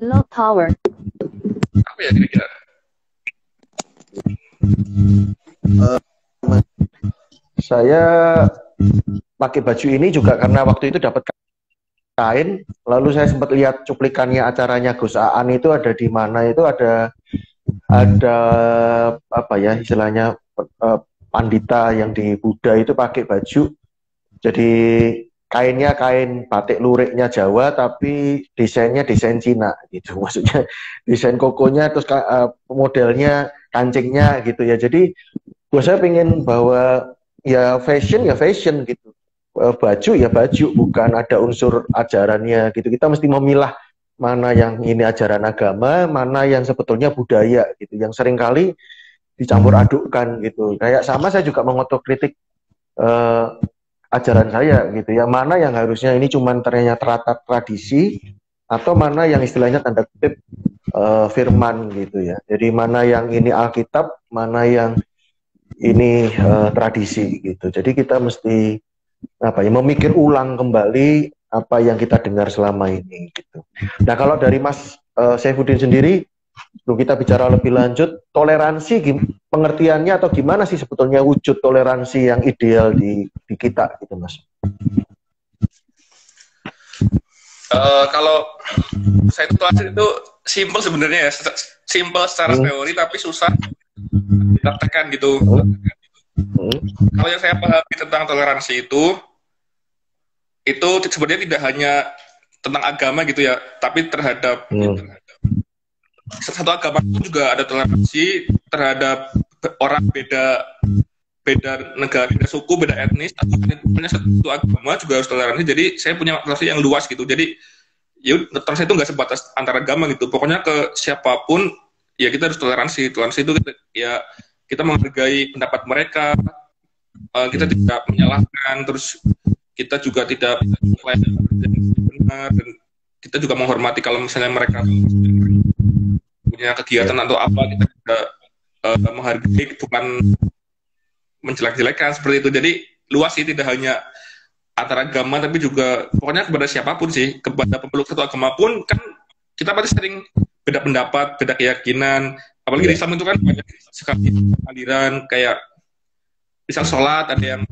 S3: Low power.
S2: Apa ya kira-kira?
S1: Saya pakai baju ini juga karena waktu itu dapat kain, lalu saya sempat lihat cuplikannya acaranya Gus Aan itu, ada di mana itu ada apa ya istilahnya, pandita yang di Buddha itu pakai baju, jadi kainnya kain batik luriknya Jawa tapi desainnya desain Cina gitu, maksudnya desain kokonya terus modelnya kancingnya gitu ya. Jadi saya pengen bahwa ya fashion gitu, baju ya baju, bukan ada unsur ajarannya gitu. Kita mesti memilah mana yang ini ajaran agama, mana yang sebetulnya budaya gitu, yang seringkali dicampur adukkan gitu. Kayak sama saya juga mengotokritik ajaran saya gitu ya, mana yang harusnya ini cuman ternyata tradisi, atau mana yang istilahnya tanda kutip firman gitu ya. Jadi mana yang ini Alkitab, mana yang ini tradisi gitu. Jadi kita mesti apa ya, memikir ulang kembali apa yang kita dengar selama ini gitu. Nah kalau dari Mas Saifuddin sendiri, sebelum kita bicara lebih lanjut, toleransi pengertiannya atau gimana sih sebetulnya wujud toleransi yang ideal di kita gitu Mas?
S2: Kalau saya itu simple sebenarnya ya, simple secara teori tapi susah dipraktekkan gitu. Kalau yang saya pahami tentang toleransi itu sebenarnya tidak hanya tentang agama gitu ya, tapi terhadap satu agama itu juga ada toleransi terhadap orang beda negara, beda suku, beda etnis, atau punya satu agama juga harus toleransi. Jadi saya punya toleransi yang luas gitu. Jadi ya toleransi itu nggak sebatas antar agama gitu. Pokoknya ke siapapun ya kita harus toleransi. Toleransi itu kita menghargai pendapat mereka, kita tidak menyalahkan, terus kita juga tidak benar, dan kita juga menghormati kalau misalnya mereka punya kegiatan atau apa, kita juga menghargai, bukan menjelek-jelekan seperti itu. Jadi luas sih, tidak hanya antar agama, tapi juga pokoknya kepada siapapun sih, kepada pemeluk satu agama pun kan kita pasti sering beda pendapat, beda keyakinan. Apalagi di Islam itu kan banyak sekali aliran, kayak misal sholat ada yang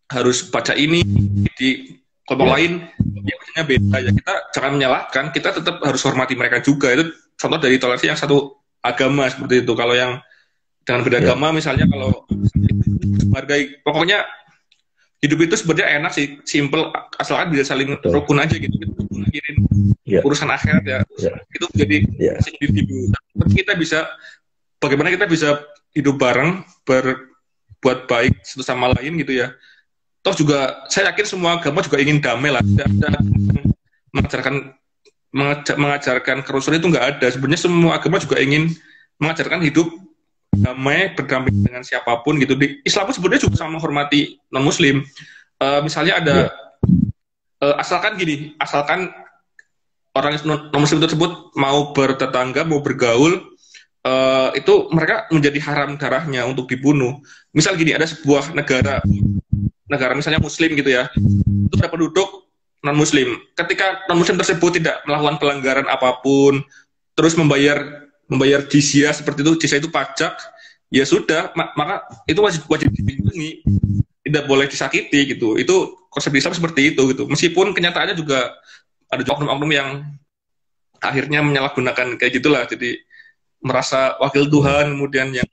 S2: harus baca ini, di kelompok lain yang bacanya beda, ya kita jangan menyalahkan, kita tetap harus hormati mereka juga. Itu contoh dari toleransi yang satu agama seperti itu. Kalau yang dengan beda agama misalnya, kalau menghargai, pokoknya hidup itu sebenarnya enak sih, simple, asalkan bisa saling rukun aja gitu, mikirin urusan akhirat ya. Itu jadi individu. Tapi kita bisa, bagaimana kita bisa hidup bareng, berbuat baik satu sama lain gitu ya. Toh juga saya yakin semua agama juga ingin damai lah. Tidak mengajarkan kerusuhan, itu nggak ada. Sebenarnya semua agama juga ingin mengajarkan hidup damai, berdampingan dengan siapapun gitu. Di Islam pun sebenarnya juga sama menghormati non Muslim. Misalnya ada asalkan orang non Muslim tersebut mau bertetangga, mau bergaul, itu mereka menjadi haram darahnya untuk dibunuh. Misal gini, ada sebuah negara misalnya Muslim gitu ya, itu ada penduduk non Muslim. Ketika non Muslim tersebut tidak melakukan pelanggaran apapun, terus membayar jizyah seperti itu, jizyah itu pajak, ya sudah, maka itu wajib dilindungi, tidak boleh disakiti gitu. Itu konsep Islam seperti itu gitu. Meskipun kenyataannya juga ada oknum-oknum yang akhirnya menyalahgunakan kayak gitulah, jadi merasa wakil Tuhan, kemudian yang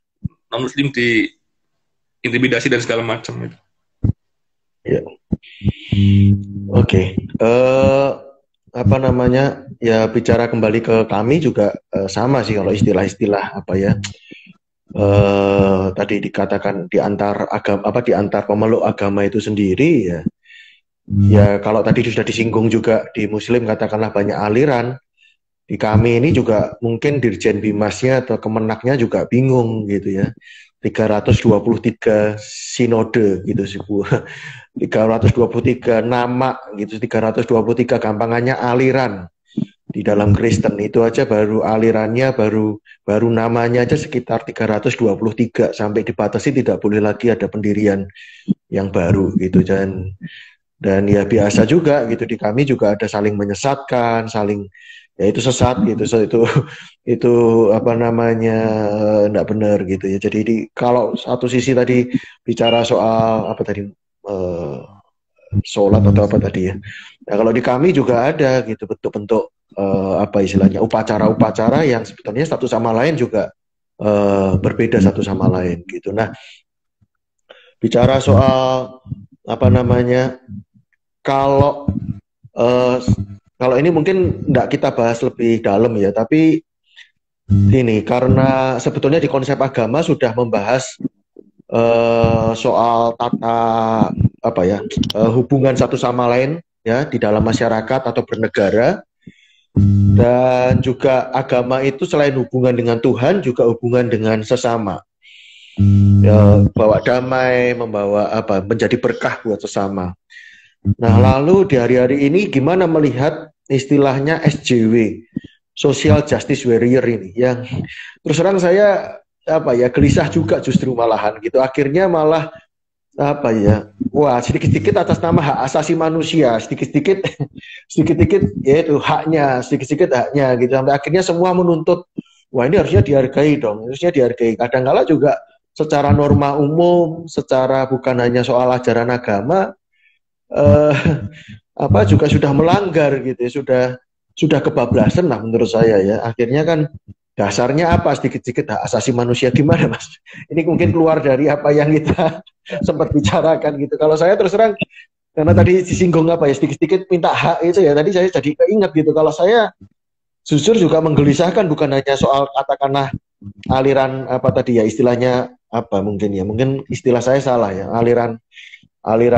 S2: non Muslim diintimidasi dan segala macam gitu.
S4: Ya. Oke. Apa namanya, ya bicara kembali ke kami juga sama sih kalau istilah-istilah apa ya, tadi dikatakan di antar agama, di antar pemeluk agama itu sendiri ya. Ya kalau tadi sudah disinggung juga di Muslim katakanlah banyak aliran, di kami ini juga mungkin Dirjen Bimasnya atau Kemenaknya juga bingung gitu ya. 323 sinode gitu sih Bu. 323 nama gitu, 323 gampangannya aliran di dalam Kristen itu aja, baru alirannya baru namanya aja sekitar 323, sampai dibatasi tidak boleh lagi ada pendirian yang baru gitu. Dan ya biasa juga gitu, di kami juga ada saling menyesatkan, saling ya itu sesat gitu, itu apa namanya enggak benar gitu ya. Jadi kalau satu sisi tadi bicara soal apa tadi, sholat atau apa tadi ya. Nah kalau di kami juga ada gitu bentuk-bentuk apa istilahnya, upacara-upacara yang sebetulnya satu sama lain juga berbeda satu sama lain gitu. Nah bicara soal apa namanya, kalau ini mungkin enggak kita bahas lebih dalam ya, tapi ini karena sebetulnya di konsep agama sudah membahas soal tata apa ya, hubungan satu sama lain ya di dalam masyarakat atau bernegara, dan juga agama itu selain hubungan dengan Tuhan juga hubungan dengan sesama, ya, bawa damai, membawa apa, menjadi berkah buat sesama. Nah lalu di hari-hari ini gimana melihat istilahnya SJW, Social Justice Warrior ini, yang terus terang saya apa ya, gelisah juga justru malahan gitu. Akhirnya malah apa ya, wah sedikit-sedikit atas nama hak asasi manusia, sedikit-sedikit yaitu haknya, sedikit-sedikit haknya gitu, sampai akhirnya semua menuntut, wah ini harusnya dihargai dong, harusnya dihargai. Kadang-kala juga secara norma umum, secara bukan hanya soal ajaran agama, apa juga sudah melanggar gitu ya, sudah kebablasan lah menurut saya ya. Akhirnya kan dasarnya apa, sedikit-sedikit hak asasi manusia, gimana Mas? Ini mungkin keluar dari apa yang kita sempat bicarakan gitu. Kalau saya terus terang, karena tadi disinggung apa ya, sedikit-sedikit minta hak itu ya, tadi saya jadi keinget gitu. Kalau saya jujur juga menggelisahkan, bukan hanya soal katakanlah aliran apa tadi ya, istilahnya apa mungkin ya, mungkin istilah saya salah ya, aliran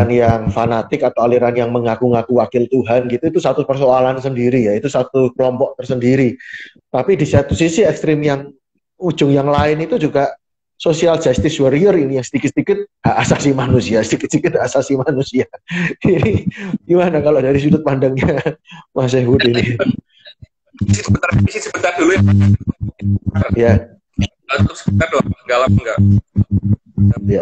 S4: yang fanatik atau aliran yang mengaku-ngaku wakil Tuhan gitu, itu satu persoalan sendiri ya, itu satu kelompok tersendiri. Tapi di satu sisi ekstrim yang ujung yang lain itu juga social justice warrior ini yang sedikit-sedikit hak asasi manusia, sedikit-sedikit hak asasi manusia. Ini gimana kalau dari sudut pandangnya Mas Ehud ini?
S2: Sebentar dulu
S4: Ya.
S2: Sebentar doang, enggak lama enggak.
S4: Ya.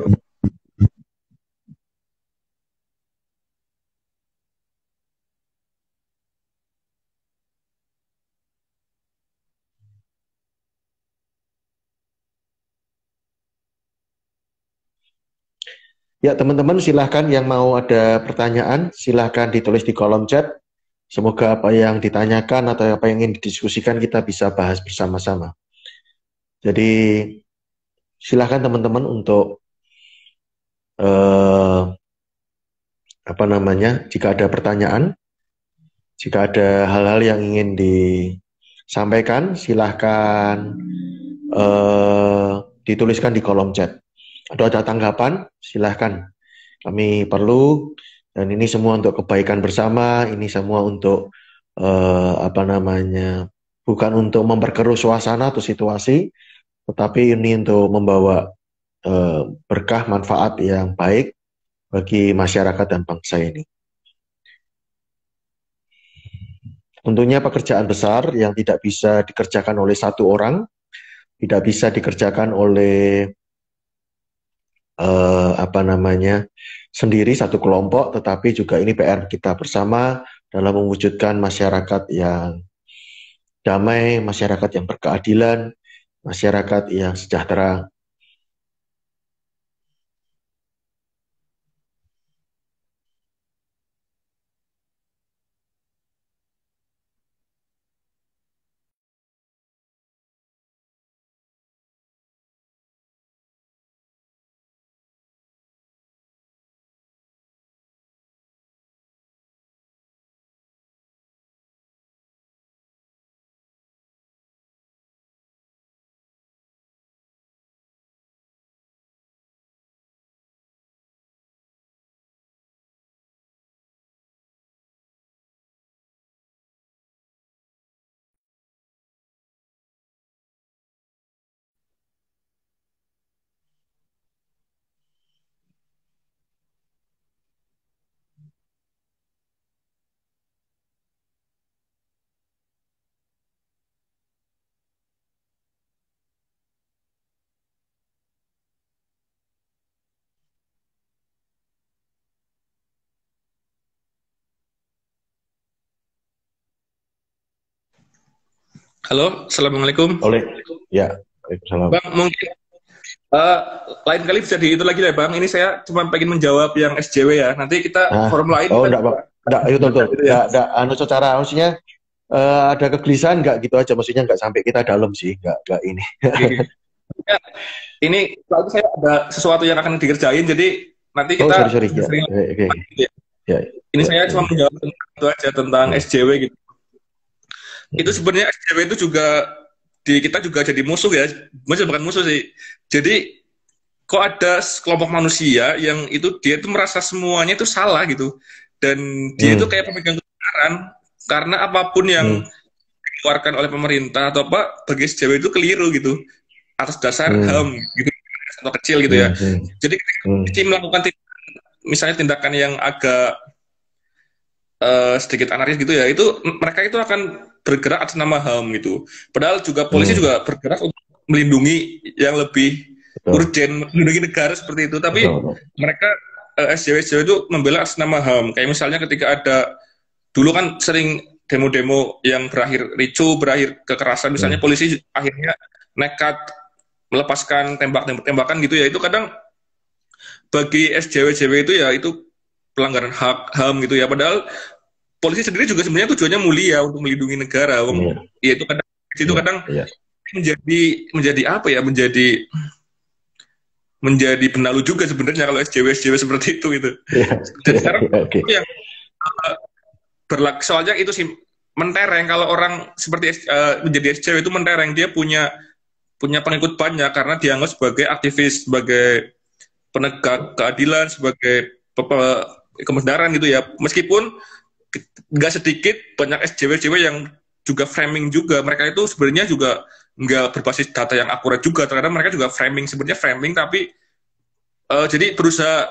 S4: Ya, teman-teman silahkan yang mau ada pertanyaan, silahkan ditulis di kolom chat. Semoga apa yang ditanyakan atau apa yang ingin didiskusikan kita bisa bahas bersama-sama. Jadi silahkan teman-teman untuk jika ada pertanyaan, jika ada hal-hal yang ingin disampaikan, silahkan dituliskan di kolom chat. Atau ada tanggapan, silahkan. Kami perlu, dan ini semua untuk kebaikan bersama, ini semua untuk bukan untuk memperkeruh suasana atau situasi, tetapi ini untuk membawa berkah manfaat yang baik bagi masyarakat dan bangsa ini. Tentunya pekerjaan besar yang tidak bisa dikerjakan oleh satu orang, tidak bisa dikerjakan oleh sendiri satu kelompok, tetapi juga ini PR kita bersama dalam mewujudkan masyarakat yang damai, masyarakat yang berkeadilan, masyarakat yang sejahtera.
S2: Halo, assalamualaikum.
S4: Ya, waalaikumsalam.
S2: Bang, mungkin lain kali bisa di itu lagi ya Bang. Ini saya cuma pengen menjawab yang SJW ya. Nanti kita forum lain.
S4: Oh, enggak, Pak. Enggak, betul. Enggak, secara maksudnya ada kegelisahan enggak gitu aja, maksudnya enggak sampai kita dalam sih, enggak ini.
S2: Ya, ini lagi saya ada sesuatu yang akan dikerjain, jadi nanti kita
S4: sorry. Ya.
S2: Ini saya cuma menjawab itu aja tentang SJW gitu. Itu sebenarnya SJW itu juga di kita juga jadi musuh ya, bukan musuh sih. Jadi kok ada kelompok manusia yang itu dia itu merasa semuanya itu salah gitu, dan dia itu kayak pemegang kebenaran karena apapun yang dikeluarkan oleh pemerintah atau apa bagi SJW itu keliru gitu atas dasar HAM gitu atau kecil gitu ya. Jadi ketika melakukan misalnya tindakan yang agak sedikit anarkis gitu ya, itu mereka itu akan bergerak atas nama HAM gitu. Padahal juga polisi juga bergerak untuk melindungi yang lebih urgen, melindungi negara seperti itu. Tapi mereka SJW itu membela atas nama HAM. Kayak misalnya ketika ada dulu kan sering demo-demo yang berakhir ricu, berakhir kekerasan, misalnya polisi akhirnya nekat melepaskan tembakan gitu ya. Itu kadang bagi SJW itu ya itu pelanggaran hak HAM gitu ya. Padahal polisi sendiri juga sebenarnya tujuannya mulia untuk melindungi negara. Ya itu kadang menjadi apa ya? Menjadi penalu juga sebenarnya kalau SJW seperti itu gitu. Dan sekarang yang berlaku soalnya itu sih mentereng, kalau orang seperti menjadi SJW itu mentereng, dia punya pengikut banyak karena dianggap sebagai aktivis, sebagai penegak keadilan, sebagai kebenaran gitu ya. Meskipun nggak sedikit banyak SJW yang juga framing juga, mereka itu sebenarnya juga nggak berbasis data yang akurat juga. Terkadang mereka juga framing, sebenarnya framing, tapi jadi berusaha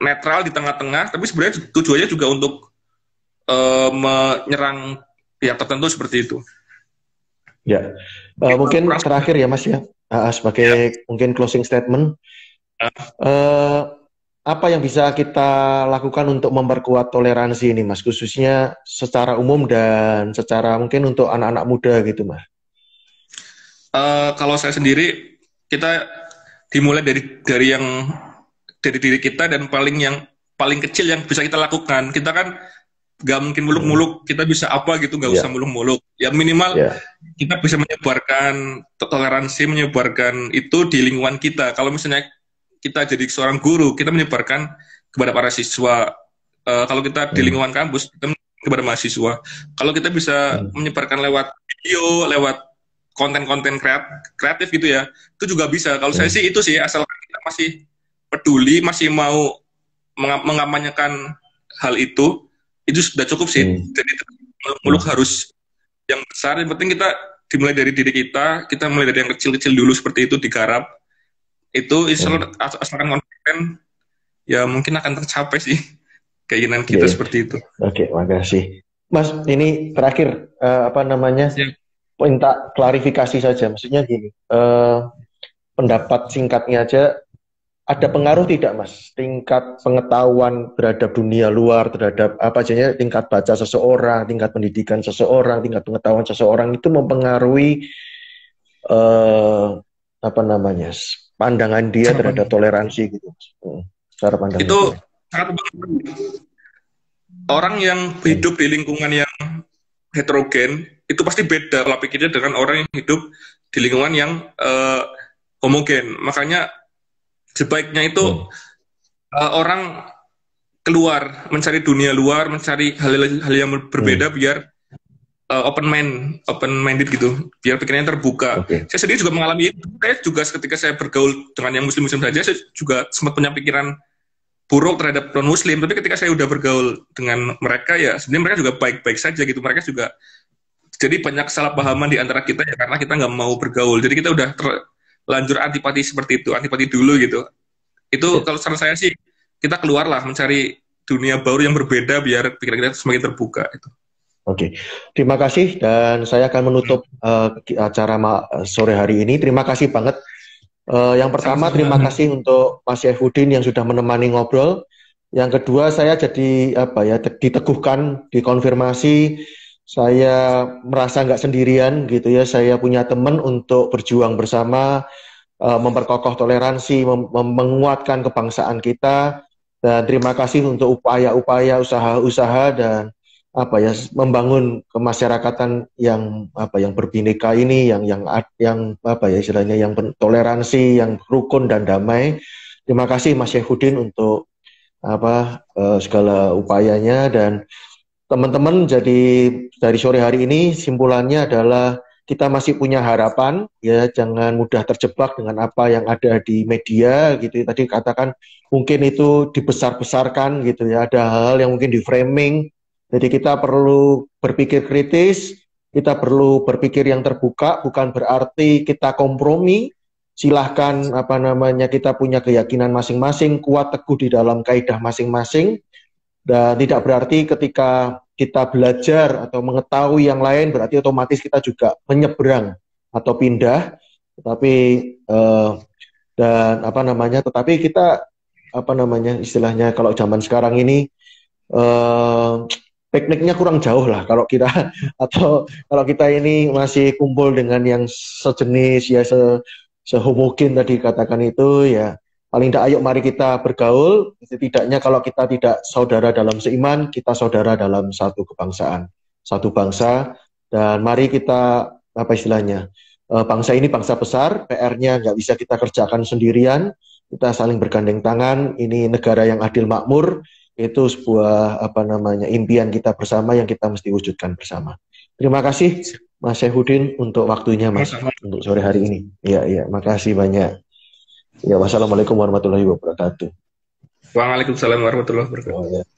S2: netral di tengah-tengah, tapi sebenarnya tujuannya juga untuk menyerang pihak tertentu seperti itu.
S4: Ya, mungkin terakhir ya Mas ya, sebagai mungkin closing statement, apa yang bisa kita lakukan untuk memperkuat toleransi ini Mas, khususnya secara umum dan secara mungkin untuk anak-anak muda gitu Mas?
S2: Kalau saya sendiri, kita dimulai dari yang dari diri kita, dan paling kecil yang bisa kita lakukan. Kita kan nggak mungkin muluk-muluk, kita bisa apa gitu, nggak usah muluk-muluk. Ya minimal kita bisa menyebarkan toleransi, menyebarkan itu di lingkungan kita. Kalau misalnya kita jadi seorang guru, kita menyebarkan kepada para siswa. Kalau kita di lingkungan kampus, kita kepada mahasiswa. Kalau kita bisa menyebarkan lewat video, lewat konten-konten kreatif gitu ya, itu juga bisa. Kalau saya sih itu sih, asal kita masih peduli, masih mau mengampanyekan hal itu sudah cukup sih. Jadi muluk harus yang besar. Yang penting kita dimulai dari diri kita mulai dari yang kecil-kecil dulu seperti itu, digarap. Itu asalkan konsisten, ya mungkin akan tercapai sih keinginan kita seperti itu.
S4: Oke, makasih. Mas, ini terakhir minta klarifikasi saja. Maksudnya gini, pendapat singkatnya aja, ada pengaruh tidak Mas, tingkat pengetahuan terhadap dunia luar, terhadap apa aja, tingkat baca seseorang, tingkat pendidikan seseorang, tingkat pengetahuan seseorang itu mempengaruhi pandangan dia terhadap toleransi gitu. Cara pandang
S2: itu sangat penting. Orang yang hidup di lingkungan yang heterogen itu pasti beda pola pikirnya dengan orang yang hidup di lingkungan yang homogen. Makanya sebaiknya itu orang keluar, mencari dunia luar, mencari hal yang berbeda biar open minded gitu, biar pikirannya terbuka. Saya sendiri juga mengalami itu. Saya juga ketika saya bergaul dengan yang muslim saja, saya juga sempat punya pikiran buruk terhadap non muslim. Tapi ketika saya udah bergaul dengan mereka, ya sebenarnya mereka juga baik-baik saja gitu. Mereka juga, jadi banyak kesalahpahaman di antara kita ya karena kita nggak mau bergaul. Jadi kita udah terlanjur antipati seperti itu, antipati dulu gitu. Itu kalau saran saya sih, kita keluarlah mencari dunia baru yang berbeda biar pikiran kita semakin terbuka itu.
S4: Oke, terima kasih, dan saya akan menutup acara sore hari ini. Terima kasih banget. Yang pertama, terima kasih untuk Mas Saifuddin yang sudah menemani ngobrol. Yang kedua, saya jadi diteguhkan, dikonfirmasi. Saya merasa nggak sendirian gitu ya. Saya punya teman untuk berjuang bersama, memperkokoh toleransi, menguatkan kebangsaan kita. Dan terima kasih untuk upaya-upaya, usaha-usaha dan membangun kemasyarakatan yang berbineka ini, yang istilahnya yang toleransi, yang rukun dan damai. Terima kasih Mas Saifuddin untuk segala upayanya. Dan teman-teman, jadi dari sore hari ini simpulannya adalah kita masih punya harapan ya, jangan mudah terjebak dengan apa yang ada di media gitu. Tadi katakan mungkin itu dibesar-besarkan gitu ya, ada hal yang mungkin di framing. Jadi kita perlu berpikir kritis, kita perlu berpikir yang terbuka, bukan berarti kita kompromi. Silahkan kita punya keyakinan masing-masing, kuat teguh di dalam kaidah masing-masing, dan tidak berarti ketika kita belajar atau mengetahui yang lain berarti otomatis kita juga menyeberang atau pindah. Tetapi tetapi kita istilahnya kalau zaman sekarang ini pikniknya kurang jauh lah kalau kita atau kalau kita ini masih kumpul dengan yang sejenis ya, sehomogen tadi katakan itu ya, paling tidak ayo mari kita bergaul. Setidaknya kalau kita tidak saudara dalam seiman, kita saudara dalam satu kebangsaan, satu bangsa. Dan mari kita bangsa ini bangsa besar, PR-nya nggak bisa kita kerjakan sendirian, kita saling bergandeng tangan. Ini negara yang adil makmur, itu sebuah impian kita bersama yang kita mesti wujudkan bersama. Terima kasih Mas Saifuddin untuk waktunya Mas untuk sore hari ini. Iya, makasih banyak. Ya, wassalamualaikum warahmatullahi wabarakatuh.
S2: Waalaikumsalam warahmatullahi wabarakatuh.